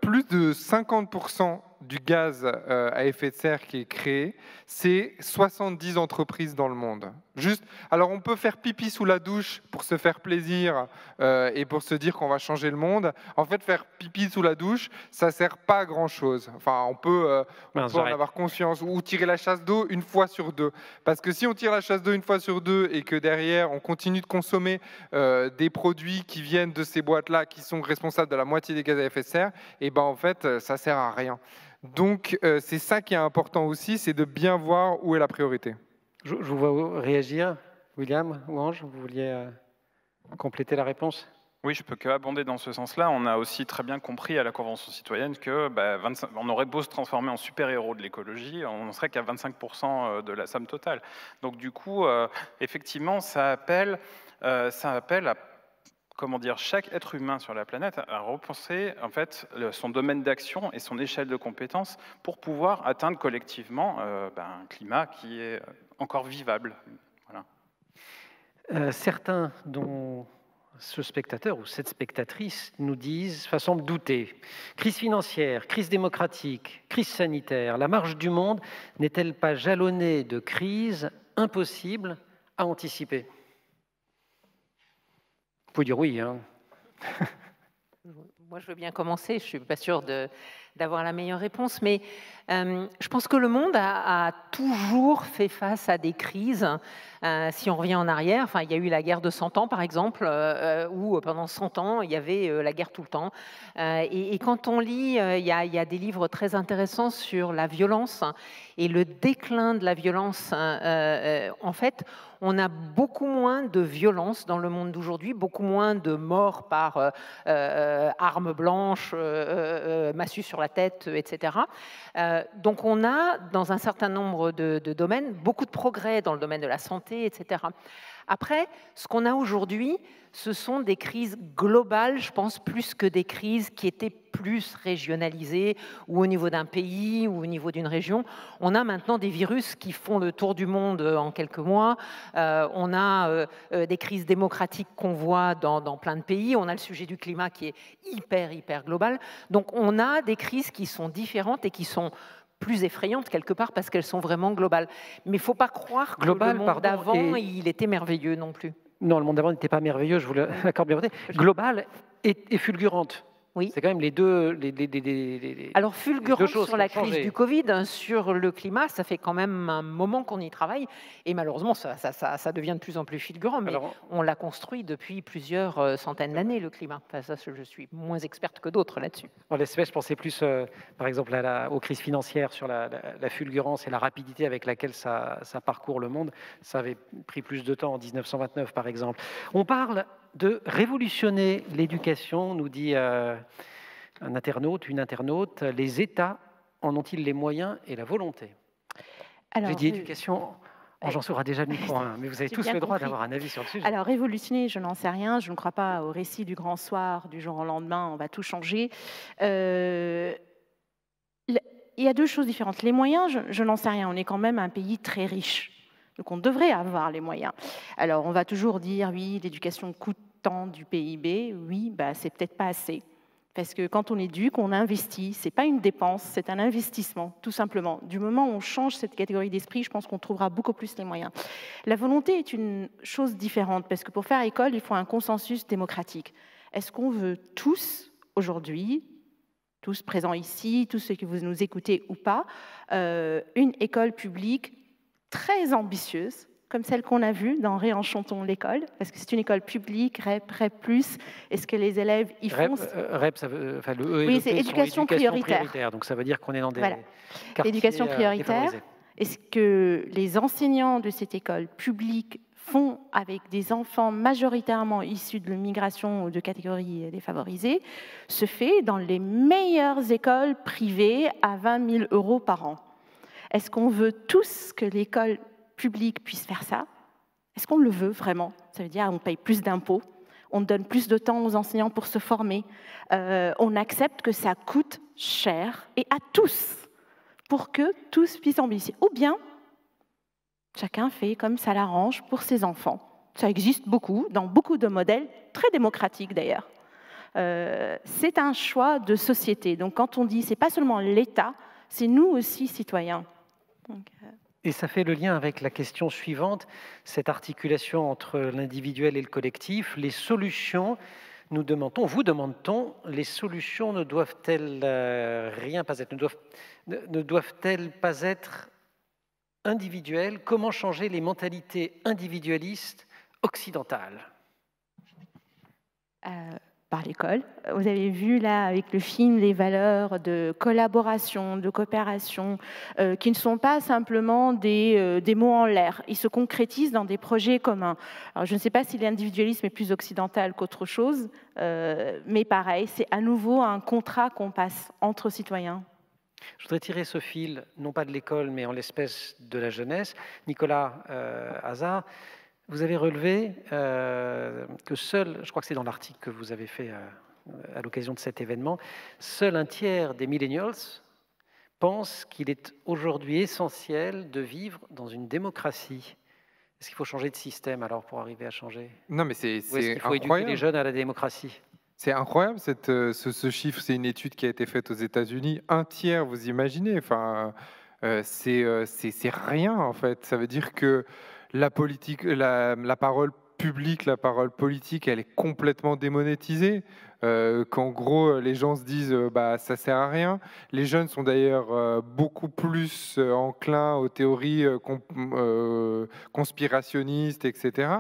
plus de 50% du gaz à effet de serre qui est créé, c'est 70 entreprises dans le monde. Juste, alors on peut faire pipi sous la douche pour se faire plaisir et pour se dire qu'on va changer le monde. En fait, faire pipi sous la douche, ça sert pas à grand chose. Enfin, on peut en avoir conscience, ou tirer la chasse d'eau une fois sur deux. Parce que si on tire la chasse d'eau une fois sur deux et que derrière on continue de consommer des produits qui viennent de ces boîtes-là, qui sont responsables de la moitié des gaz à effet de serre, et ben en fait, ça sert à rien. Donc, c'est ça qui est important aussi, c'est de bien voir où est la priorité. Je vous vois réagir. William ou Ange, vous vouliez compléter la réponse? Oui, je peux que abonder dans ce sens-là. On a aussi très bien compris à la Convention citoyenne que on aurait beau se transformer en super-héros de l'écologie, on ne serait qu'à 25% de la somme totale. Donc du coup, effectivement, ça appelle à chaque être humain sur la planète à repenser en fait son domaine d'action et son échelle de compétences pour pouvoir atteindre collectivement un climat qui est encore vivable. Voilà. Certains, dont ce spectateur ou cette spectatrice, nous disent, semblent douter. Crise financière, crise démocratique, crise sanitaire, la marche du monde n'est-elle pas jalonnée de crises impossibles à anticiper? Vous pouvez dire oui, hein. Moi, je veux bien commencer. Je ne suis pas sûre d'avoir la meilleure réponse, mais je pense que le monde a toujours fait face à des crises. Si on revient en arrière, enfin, il y a eu la guerre de 100 ans, par exemple, où pendant 100 ans, il y avait la guerre tout le temps. Et quand on lit, il y a des livres très intéressants sur la violence et le déclin de la violence. En fait, on a beaucoup moins de violence dans le monde d'aujourd'hui, beaucoup moins de morts par armes blanches, massue sur la tête, etc. Donc on a, dans un certain nombre de domaines, beaucoup de progrès dans le domaine de la santé, etc. Après, ce qu'on a aujourd'hui, ce sont des crises globales, je pense, plus que des crises qui étaient plus régionalisées, ou au niveau d'un pays, ou au niveau d'une région. On a maintenant des virus qui font le tour du monde en quelques mois. On a des crises démocratiques qu'on voit dans plein de pays. On a le sujet du climat qui est hyper global. Donc on a des crises qui sont différentes et qui sont plus effrayantes quelque part parce qu'elles sont vraiment globales. Mais il ne faut pas croire que le monde d'avant, il était merveilleux non plus. Non, le monde d'avant n'était pas merveilleux, je vous l'accorde bien. Globale et fulgurante. Oui. C'est quand même les deux. Alors, fulgurant sur la crise du Covid, sur le climat, ça fait quand même un moment qu'on y travaille. Et malheureusement, ça devient de plus en plus fulgurant. Mais on l'a construit depuis plusieurs centaines d'années, le climat. Enfin, ça, je suis moins experte que d'autres là-dessus. En l'espèce, je pensais plus, par exemple, aux crises financières, sur la fulgurance et la rapidité avec laquelle ça parcourt le monde. Ça avait pris plus de temps en 1929, par exemple. On parle de révolutionner l'éducation, nous dit un internaute, une internaute. Les États en ont-ils les moyens et la volonté? J'ai dit éducation, j'en saurai déjà le micro, mais vous avez tous le droit d'avoir un avis sur le sujet. Alors, révolutionner, je n'en sais rien. Je ne crois pas au récit du grand soir, du jour au lendemain, on va tout changer. Il y a deux choses différentes. Les moyens, je n'en sais rien. On est quand même un pays très riche. Donc on devrait avoir les moyens. Alors on va toujours dire, oui, l'éducation coûte tant du PIB. Oui, c'est peut-être pas assez. Parce que quand on éduque, on investit. Ce n'est pas une dépense, c'est un investissement, tout simplement. Du moment où on change cette catégorie d'esprit, je pense qu'on trouvera beaucoup plus les moyens. La volonté est une chose différente, parce que pour faire école, il faut un consensus démocratique. Est-ce qu'on veut tous, aujourd'hui, tous présents ici, tous ceux que vous nous écoutez ou pas, une école publique très ambitieuse, comme celle qu'on a vue dans Réenchantons l'école, parce que c'est une école publique, REP, REP+. Est-ce que les élèves y font... REP, ça veut, enfin, le E et oui, le c'est P éducation prioritaire. Donc ça veut dire qu'on est dans des quartiers l'éducation prioritaire. Est-ce que les enseignants de cette école publique font avec des enfants majoritairement issus de l'immigration ou de catégories défavorisées, se fait dans les meilleures écoles privées à 20 000 € par an? Est-ce qu'on veut tous que l'école publique puisse faire ça? Est-ce qu'on le veut vraiment? Ça veut dire qu'on paye plus d'impôts, on donne plus de temps aux enseignants pour se former, on accepte que ça coûte cher et à tous, pour que tous puissent en bénéficier. Ou bien, chacun fait comme ça l'arrange pour ses enfants. Ça existe beaucoup, dans beaucoup de modèles, très démocratiques d'ailleurs. C'est un choix de société. Donc quand on dit, c'est pas seulement l'État, c'est nous aussi citoyens. Et ça fait le lien avec la question suivante, cette articulation entre l'individuel et le collectif. Les solutions, nous demandons, vous demande-t-on, les solutions ne doivent-elles rien pas être, ne doivent-elles pas être individuelles? Comment changer les mentalités individualistes occidentales? Par l'école. Vous avez vu là avec le film les valeurs de collaboration, de coopération, qui ne sont pas simplement des mots en l'air. Ils se concrétisent dans des projets communs. Alors, je ne sais pas si l'individualisme est plus occidental qu'autre chose, mais pareil, c'est à nouveau un contrat qu'on passe entre citoyens. Je voudrais tirer ce fil, non pas de l'école, mais en l'espèce de la jeunesse. Nicolas Hazard, vous avez relevé que seul, je crois que c'est dans l'article que vous avez fait à l'occasion de cet événement, seul un tiers des millennials pense qu'il est aujourd'hui essentiel de vivre dans une démocratie. Est-ce qu'il faut changer de système alors pour arriver à changer? Non, mais c'est incroyable. Est-ce qu'il faut éduquer les jeunes à la démocratie? C'est incroyable ce chiffre. C'est une étude qui a été faite aux États-Unis. Un tiers, vous imaginez? Enfin, c'est rien en fait. Ça veut dire que la politique, la parole publique, la parole politique, elle est complètement démonétisée. Qu'en gros, les gens se disent bah, ça sert à rien. Les jeunes sont d'ailleurs beaucoup plus enclins aux théories conspirationnistes, etc.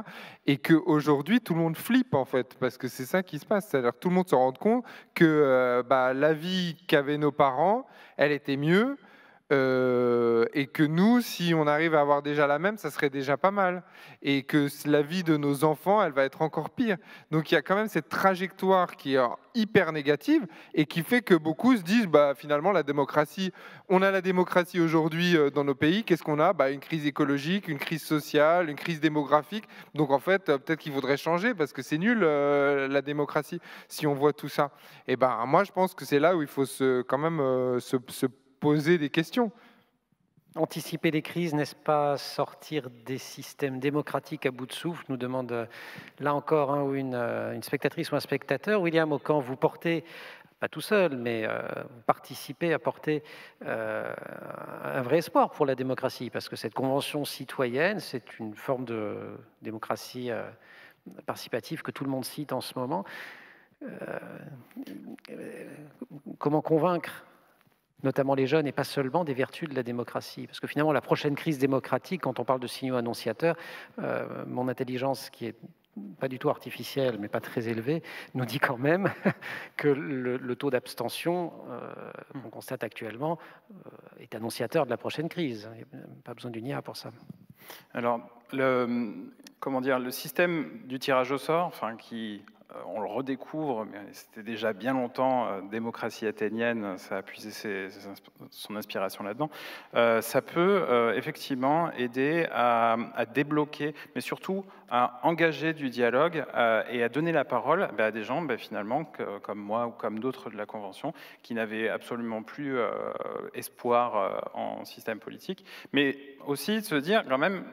Et qu'aujourd'hui, tout le monde flippe, en fait, parce que c'est ça qui se passe. C'est-à-dire que tout le monde se rend compte que bah, la vie qu'avaient nos parents, elle était mieux. Et que nous, si on arrive à avoir déjà la même, ça serait déjà pas mal. Et que la vie de nos enfants, elle va être encore pire. Donc il y a quand même cette trajectoire qui est hyper négative et qui fait que beaucoup se disent, bah, finalement, la démocratie, on a la démocratie aujourd'hui dans nos pays, qu'est-ce qu'on a? Bah, une crise écologique, une crise sociale, une crise démographique. Donc en fait, peut-être qu'il faudrait changer parce que c'est nul la démocratie si on voit tout ça. Et ben moi, je pense que c'est là où il faut quand même se poser des questions. Anticiper les crises, n'est-ce pas sortir des systèmes démocratiques à bout de souffle, nous demande là encore une spectatrice ou un spectateur. William Aucan, vous portez, pas tout seul, mais vous participez à porter un vrai espoir pour la démocratie, parce que cette convention citoyenne, c'est une forme de démocratie participative que tout le monde cite en ce moment. Comment convaincre notamment les jeunes, et pas seulement des vertus de la démocratie. Parce que finalement, la prochaine crise démocratique, quand on parle de signaux annonciateurs, mon intelligence, qui est pas du tout artificielle, mais pas très élevée, nous dit quand même que le taux d'abstention qu'on constate actuellement est annonciateur de la prochaine crise. Il n'y a pas besoin d'une IA pour ça. Alors, le système du tirage au sort, on le redécouvre, mais c'était déjà bien longtemps, démocratie athénienne, ça a puisé son inspiration là-dedans. Ça peut effectivement aider à débloquer, mais surtout à engager du dialogue et à donner la parole à des gens, finalement, comme moi ou comme d'autres de la Convention, qui n'avaient absolument plus espoir en système politique. Mais aussi de se dire, quand même,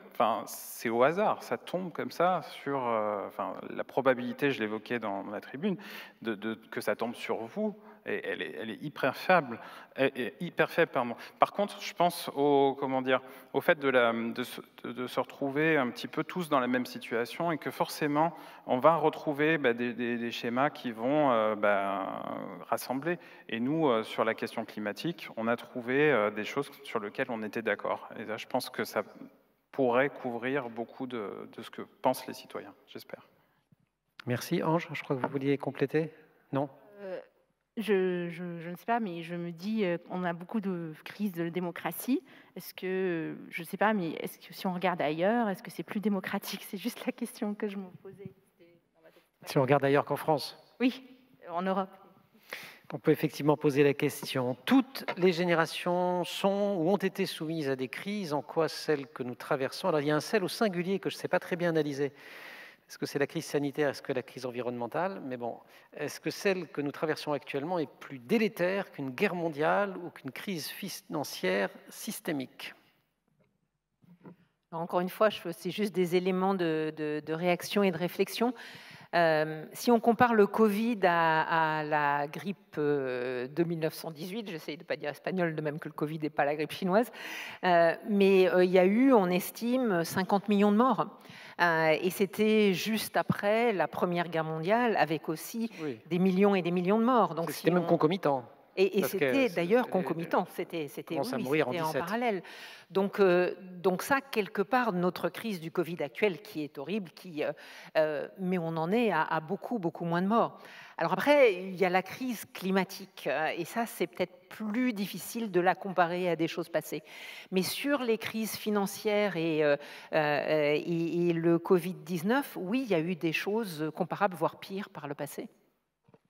c'est au hasard, ça tombe comme ça sur la probabilité, je l'évoquais dans la tribune, que ça tombe sur vous, et elle est hyper faible. Par contre, je pense au fait de se retrouver un petit peu tous dans la même situation et que forcément, on va retrouver des schémas qui vont rassembler. Et nous, sur la question climatique, on a trouvé des choses sur lesquelles on était d'accord. Et là, je pense que ça pourrait couvrir beaucoup de ce que pensent les citoyens, j'espère. Merci. Ange, je crois que vous vouliez compléter? Non? Je ne sais pas, mais je me dis qu'on a beaucoup de crises de démocratie. Est-ce que, je ne sais pas, mais est-ce que si on regarde ailleurs, est-ce que c'est plus démocratique? C'est juste la question que je me posais. Si on regarde ailleurs qu'en France? Oui, en Europe. On peut effectivement poser la question. Toutes les générations sont ou ont été soumises à des crises. En quoi celles que nous traversons? Alors il y a un celle au singulier que je ne sais pas très bien analyser. Est-ce que c'est la crise sanitaire? Est-ce que la crise environnementale? Mais bon, est-ce que celle que nous traversons actuellement est plus délétère qu'une guerre mondiale ou qu'une crise financière systémique? Alors, encore une fois, c'est juste des éléments de réaction et de réflexion. Si on compare le Covid à la grippe de 1918, j'essaie de ne pas dire espagnol, de même que le Covid n'est pas la grippe chinoise, mais il y a eu, on estime, 50 millions de morts. Et c'était juste après la Première Guerre mondiale, avec aussi des millions et des millions de morts. Donc, c'était même concomitant. Et c'était d'ailleurs concomitant, c'était en parallèle. Donc ça, quelque part, notre crise du Covid actuelle, qui est horrible, mais on en est à beaucoup, beaucoup moins de morts. Alors après, il y a la crise climatique, et ça, c'est peut-être plus difficile de la comparer à des choses passées. Mais sur les crises financières et le Covid-19, oui, il y a eu des choses comparables, voire pires, par le passé.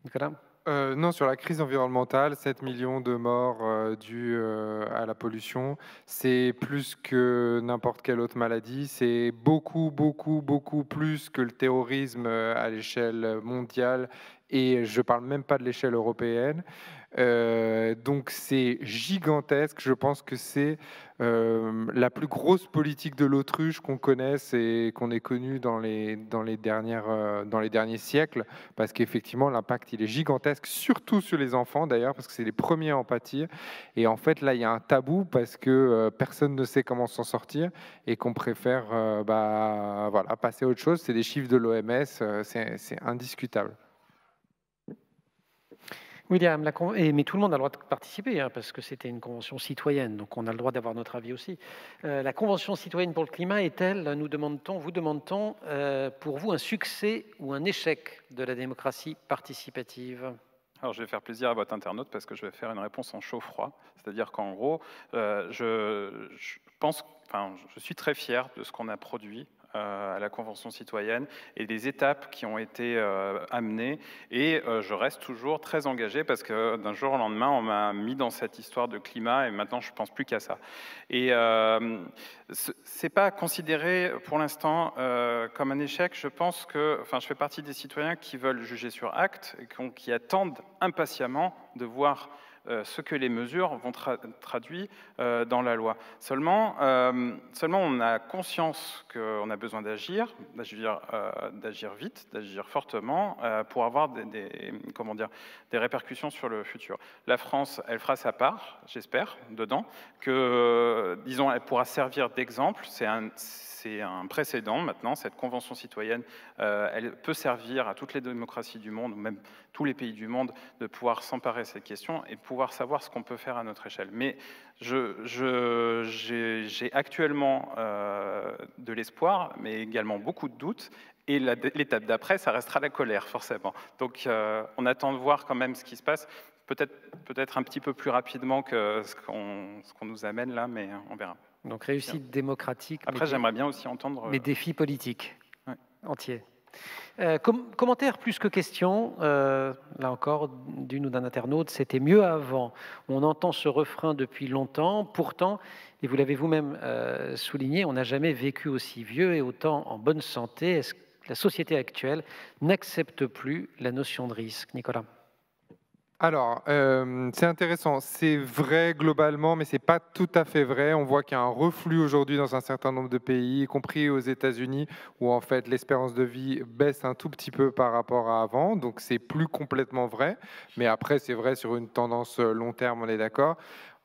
Nicolas ? Non, sur la crise environnementale, 7 millions de morts dus à la pollution, c'est plus que n'importe quelle autre maladie, c'est beaucoup, beaucoup, beaucoup plus que le terrorisme à l'échelle mondiale, et je ne parle même pas de l'échelle européenne. Donc c'est gigantesque. Je pense que c'est la plus grosse politique de l'autruche qu'on connaisse et qu'on ait connue dans les derniers siècles, parce qu'effectivement l'impact il est gigantesque, surtout sur les enfants d'ailleurs, parce que c'est les premiers à en pâtir. Et en fait là il y a un tabou parce que personne ne sait comment s'en sortir et qu'on préfère voilà, passer à autre chose. C'est des chiffres de l'OMS, c'est indiscutable. William, mais tout le monde a le droit de participer, hein, parce que c'était une convention citoyenne, donc on a le droit d'avoir notre avis aussi. La Convention citoyenne pour le climat est-elle, vous demande-t-on, pour vous un succès ou un échec de la démocratie participative ? Alors, je vais faire plaisir à votre internaute parce que je vais faire une réponse en chaud-froid. C'est-à-dire qu'en gros, je suis très fier de ce qu'on a produit à la Convention citoyenne et des étapes qui ont été amenées. Et je reste toujours très engagé parce que d'un jour au lendemain, on m'a mis dans cette histoire de climat et maintenant, je ne pense plus qu'à ça. Et ce n'est pas considéré pour l'instant comme un échec. Je pense que, je fais partie des citoyens qui veulent juger sur acte et qui attendent impatiemment de voir ce que les mesures vont traduire dans la loi. Seulement, on a conscience qu'on a besoin d'agir vite, d'agir fortement pour avoir des répercussions sur le futur. La France, elle fera sa part, j'espère, dedans, que, disons, elle pourra servir d'exemple. C'est un précédent maintenant, cette convention citoyenne, elle peut servir à toutes les démocraties du monde, ou même tous les pays du monde, de pouvoir s'emparer de cette question et pouvoir savoir ce qu'on peut faire à notre échelle. Mais j'ai actuellement de l'espoir, mais également beaucoup de doutes, et l'étape d'après, ça restera la colère, forcément. Donc on attend de voir quand même ce qui se passe, peut-être un petit peu plus rapidement que ce qu'on nous amène là, mais on verra. Donc réussite démocratique. Après, j'aimerais bien aussi entendre... Mais défis politiques entiers. Commentaire plus que question, là encore, d'une ou d'un internaute, c'était mieux avant. On entend ce refrain depuis longtemps, pourtant, et vous l'avez vous-même souligné, on n'a jamais vécu aussi vieux et autant en bonne santé. Est-ce que la société actuelle n'accepte plus la notion de risque? Nicolas? Alors, c'est intéressant. C'est vrai globalement, mais ce n'est pas tout à fait vrai. On voit qu'il y a un reflux aujourd'hui dans un certain nombre de pays, y compris aux États-Unis, où en fait l'espérance de vie baisse un tout petit peu par rapport à avant. Donc, c'est plus complètement vrai. Mais après, c'est vrai sur une tendance long terme, on est d'accord.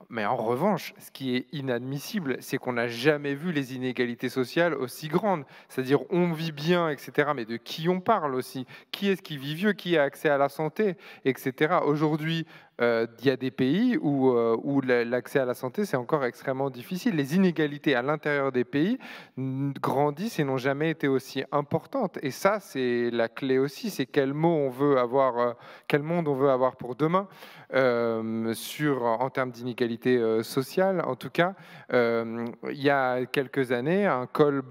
Mais en revanche, ce qui est inadmissible, c'est qu'on n'a jamais vu les inégalités sociales aussi grandes. C'est-à-dire, on vit bien, etc. Mais de qui on parle aussi? Qui est-ce qui vit vieux? Qui a accès à la santé, etc. Aujourd'hui, il y a des pays où l'accès à la santé, c'est encore extrêmement difficile. Les inégalités à l'intérieur des pays grandissent et n'ont jamais été aussi importantes. Et ça, c'est la clé aussi. C'est quel monde on veut avoir pour demain en termes d'inégalité sociale. En tout cas, il y a quelques années, un col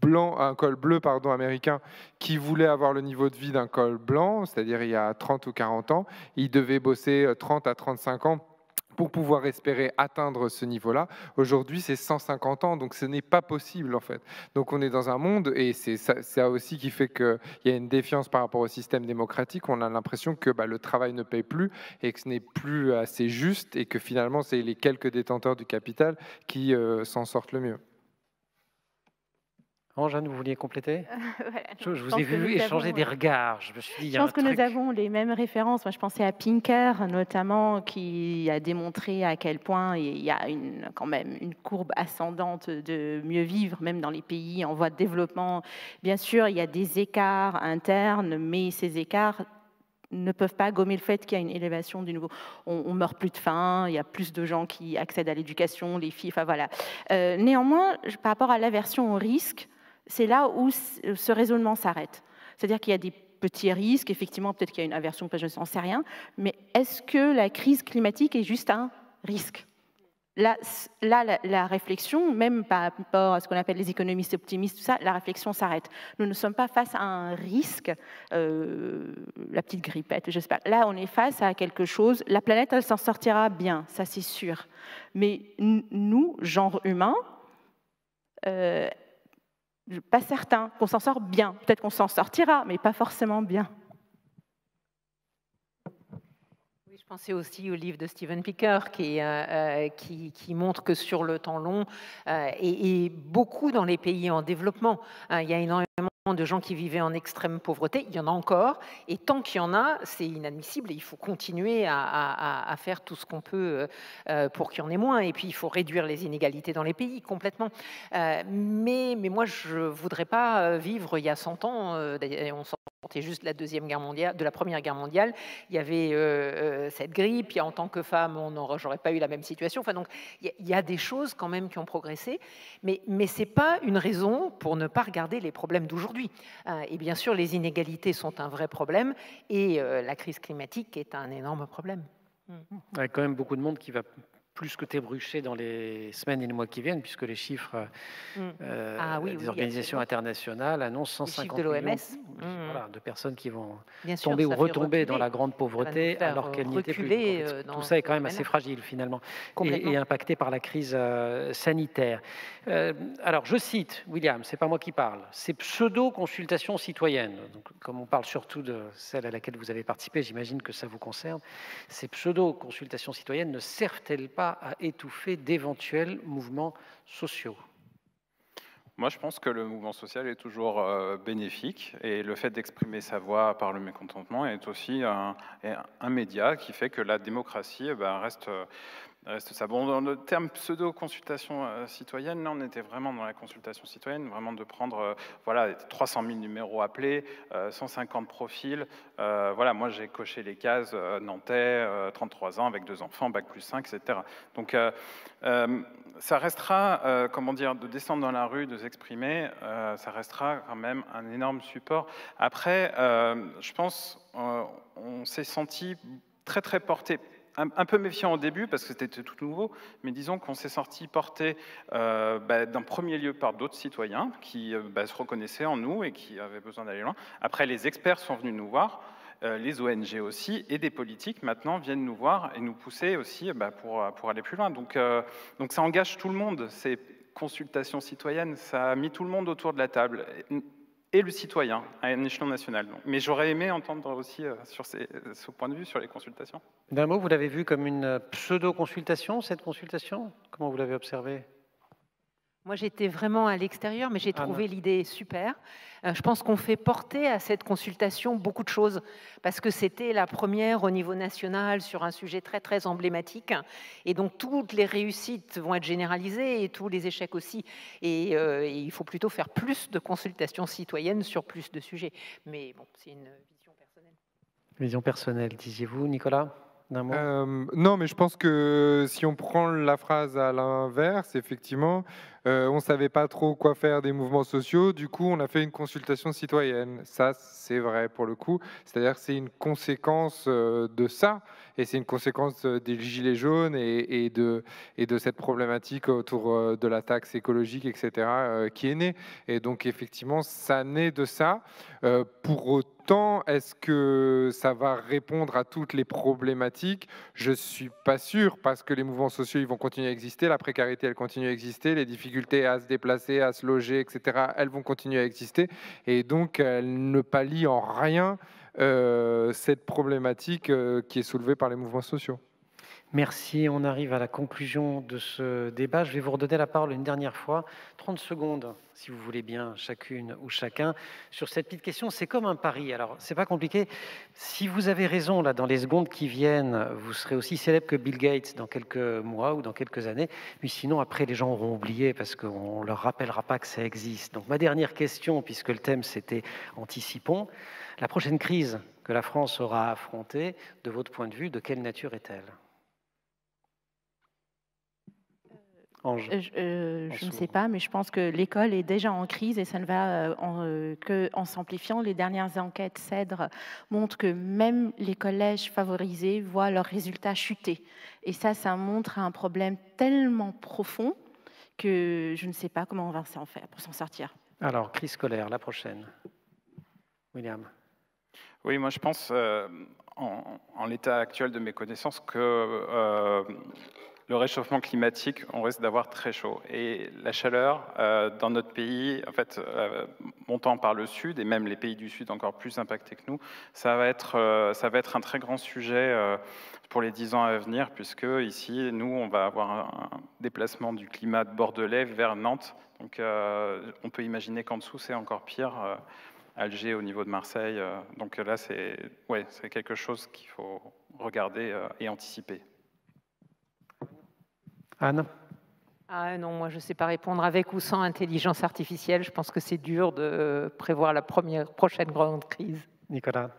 bleu américain qui voulait avoir le niveau de vie d'un col blanc, c'est-à-dire il y a 30 ou 40 ans, il devait bosser 30 à 35 ans pour pouvoir espérer atteindre ce niveau-là. Aujourd'hui, c'est 150 ans, donc ce n'est pas possible en fait. Donc on est dans un monde, et c'est ça aussi qui fait qu'il y a une défiance par rapport au système démocratique. On a l'impression que le travail ne paye plus et que ce n'est plus assez juste et que finalement, c'est les quelques détenteurs du capital qui s'en sortent le mieux. Jeanne, vous vouliez compléter? Voilà, je vous ai vu échanger des regards. Je me suis dit, je pense que nous avons les mêmes références. Moi, je pensais à Pinker, notamment, qui a démontré à quel point il y a quand même une courbe ascendante de mieux vivre, même dans les pays en voie de développement. Bien sûr, il y a des écarts internes, mais ces écarts ne peuvent pas gommer le fait qu'il y a une élévation du niveau. On meurt plus de faim, il y a plus de gens qui accèdent à l'éducation, les filles, enfin voilà. Néanmoins, par rapport à l'aversion au risque, c'est là où ce raisonnement s'arrête. C'est-à-dire qu'il y a des petits risques, effectivement, peut-être qu'il y a une aversion, je n'en sais rien, mais est-ce que la crise climatique est juste un risque ? Là, la réflexion, même par rapport à ce qu'on appelle les économistes optimistes, tout ça, la réflexion s'arrête. Nous ne sommes pas face à un risque, la petite grippette, j'espère. Là, on est face à quelque chose. La planète, elle s'en sortira bien, ça c'est sûr. Mais nous, genre humain, pas certain qu'on s'en sort bien. Peut-être qu'on s'en sortira, mais pas forcément bien. pensais aussi au livre de Steven Pinker qui montre que sur le temps long, et beaucoup dans les pays en développement, il y a énormément de gens qui vivaient en extrême pauvreté, il y en a encore, et tant qu'il y en a, c'est inadmissible et il faut continuer à faire tout ce qu'on peut pour qu'il y en ait moins, et puis il faut réduire les inégalités dans les pays complètement. Mais moi, je ne voudrais pas vivre il y a 100 ans, on sortait juste de la Première Guerre mondiale, il y avait cette grippe, et en tant que femme, j'aurais pas eu la même situation. Enfin, donc, il y a des choses quand même qui ont progressé, mais ce n'est pas une raison pour ne pas regarder les problèmes d'aujourd'hui. Et bien sûr, les inégalités sont un vrai problème, et la crise climatique est un énorme problème. Il y a quand même beaucoup de monde qui va plus que t'ébrucher dans les semaines et les mois qui viennent, puisque les chiffres des organisations internationales annoncent 150 de l'OMS. Voilà, de personnes qui vont bien sûr, tomber ou retomber dans la grande pauvreté alors qu'elles n'y étaient plus. Tout ça est quand même assez fragile finalement et impacté par la crise sanitaire. Alors je cite William, c'est pas moi qui parle, ces pseudo-consultations citoyennes, donc, comme on parle surtout de celle à laquelle vous avez participé, j'imagine que ça vous concerne, ces pseudo-consultations citoyennes ne servent-elles pas à étouffer d'éventuels mouvements sociaux? Moi, je pense que le mouvement social est toujours bénéfique, et le fait d'exprimer sa voix par le mécontentement est aussi un média qui fait que la démocratie reste ça. Bon, dans le terme pseudo-consultation citoyenne, là, on était vraiment dans la consultation citoyenne, vraiment de prendre 300 000 numéros appelés, 150 profils. Voilà, moi, j'ai coché les cases nantais, 33 ans, avec 2 enfants, bac plus 5, etc. Donc, ça restera, comment dire, de descendre dans la rue, de s'exprimer, ça restera quand même un énorme support. Après, je pense, on s'est senti très, très porté, un peu méfiant au début parce que c'était tout nouveau, mais disons qu'on s'est senti porté d'un premier lieu par d'autres citoyens qui se reconnaissaient en nous et qui avaient besoin d'aller loin. Après, les experts sont venus nous voir, les ONG aussi, et des politiques maintenant viennent nous voir et nous pousser aussi pour aller plus loin. Donc ça engage tout le monde, ces consultations citoyennes, ça a mis tout le monde autour de la table. Et le citoyen, à un échelon national. Mais j'aurais aimé entendre aussi sur ce point de vue sur les consultations. D'un mot, vous l'avez vu comme une pseudo-consultation, cette consultation? Comment vous l'avez observé? Moi, j'étais vraiment à l'extérieur, mais j'ai trouvé l'idée super. Je pense qu'on fait porter à cette consultation beaucoup de choses, parce que c'était la première au niveau national sur un sujet très, très emblématique. Et donc, toutes les réussites vont être généralisées et tous les échecs aussi. Et il faut plutôt faire plus de consultations citoyennes sur plus de sujets. Mais bon, c'est une vision personnelle. Vision personnelle, disiez-vous, Nicolas? Non, mais je pense que si on prend la phrase à l'inverse, effectivement, on ne savait pas trop quoi faire des mouvements sociaux, du coup on a fait une consultation citoyenne. Ça, c'est vrai pour le coup, c'est-à-dire que c'est une conséquence de ça, et c'est une conséquence des gilets jaunes et de cette problématique autour de la taxe écologique, etc., qui est née. Et donc effectivement, ça naît de ça. Pour autant, est-ce que ça va répondre à toutes les problématiques? Je ne suis pas sûr, parce que les mouvements sociaux, ils vont continuer à exister, la précarité, elle continue à exister, les difficultés à se déplacer, à se loger, etc., elles vont continuer à exister, et donc elles ne pallient en rien cette problématique qui est soulevée par les mouvements sociaux. Merci, on arrive à la conclusion de ce débat. Je vais vous redonner la parole une dernière fois, 30 secondes, si vous voulez bien, chacune ou chacun, sur cette petite question. C'est comme un pari, alors c'est pas compliqué. Si vous avez raison, là, dans les secondes qui viennent, vous serez aussi célèbre que Bill Gates dans quelques mois ou dans quelques années, mais sinon, après, les gens auront oublié parce qu'on ne leur rappellera pas que ça existe. Donc ma dernière question, puisque le thème c'était « Anticipons », la prochaine crise que la France aura affrontée, de votre point de vue, de quelle nature est-elle ? Je ne sais pas, mais je pense que l'école est déjà en crise et ça ne va qu'en s'amplifiant. Les dernières enquêtes CEDRE montrent que même les collèges favorisés voient leurs résultats chuter. Et ça montre un problème tellement profond que je ne sais pas comment on va s'en faire pour s'en sortir. Alors, crise scolaire, la prochaine. William. Oui, moi je pense, en l'état actuel de mes connaissances, que le réchauffement climatique, on risque d'avoir très chaud. Et la chaleur dans notre pays, en fait, montant par le Sud, et même les pays du Sud encore plus impactés que nous, ça va être un très grand sujet pour les 10 ans à venir, puisque ici, nous, on va avoir un déplacement du climat bordelais vers Nantes. Donc, on peut imaginer qu'en dessous, c'est encore pire, Alger au niveau de Marseille. Donc là, c'est quelque chose qu'il faut regarder et anticiper. Anne ? Ah non, moi je ne sais pas répondre avec ou sans intelligence artificielle. Je pense que c'est dur de prévoir la prochaine grande crise. Nicolas ?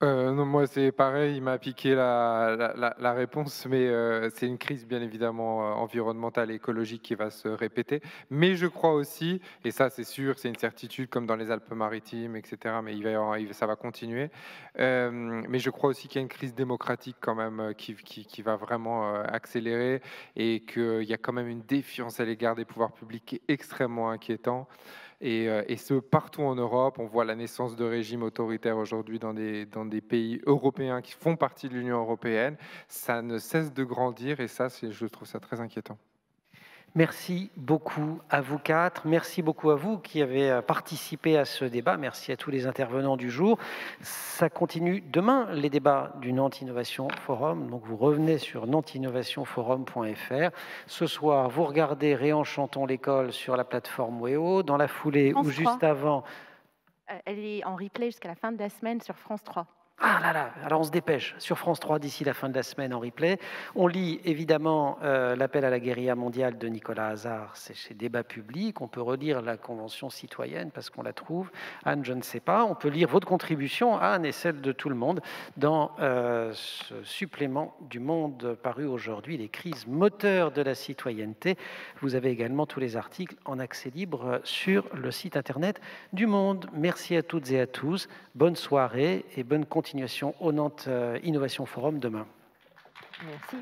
Non, moi c'est pareil, il m'a piqué la réponse, mais c'est une crise bien évidemment environnementale et écologique qui va se répéter. Mais je crois aussi, et ça c'est sûr, c'est une certitude comme dans les Alpes-Maritimes, etc., mais ça va continuer. Mais je crois aussi qu'il y a une crise démocratique quand même qui va vraiment accélérer et qu'il y a quand même une défiance à l'égard des pouvoirs publics qui est extrêmement inquiétant. Et ce, partout en Europe, on voit la naissance de régimes autoritaires aujourd'hui dans des pays européens qui font partie de l'Union européenne. Ça ne cesse de grandir et ça, je trouve ça très inquiétant. Merci beaucoup à vous quatre. Merci beaucoup à vous qui avez participé à ce débat. Merci à tous les intervenants du jour. Ça continue demain, les débats du Nantes Innovation Forum. Donc vous revenez sur nanteinnovationforum.fr. Ce soir, vous regardez Réenchantons l'école sur la plateforme Wéo. Dans la foulée France ou juste 3. avant... Elle est en replay jusqu'à la fin de la semaine sur France 3. Ah là là, alors on se dépêche. Sur France 3, d'ici la fin de la semaine, en replay. On lit évidemment l'appel à la guérilla mondiale de Nicolas Hazard, c'est chez Débat Public. On peut relire la Convention citoyenne parce qu'on la trouve. Anne, je ne sais pas. On peut lire votre contribution, Anne, et celle de tout le monde, dans ce supplément du Monde paru aujourd'hui, les crises moteurs de la citoyenneté. Vous avez également tous les articles en accès libre sur le site internet du Monde. Merci à toutes et à tous. Bonne soirée et bonne continuation au Nantes Innovation Forum demain. Merci.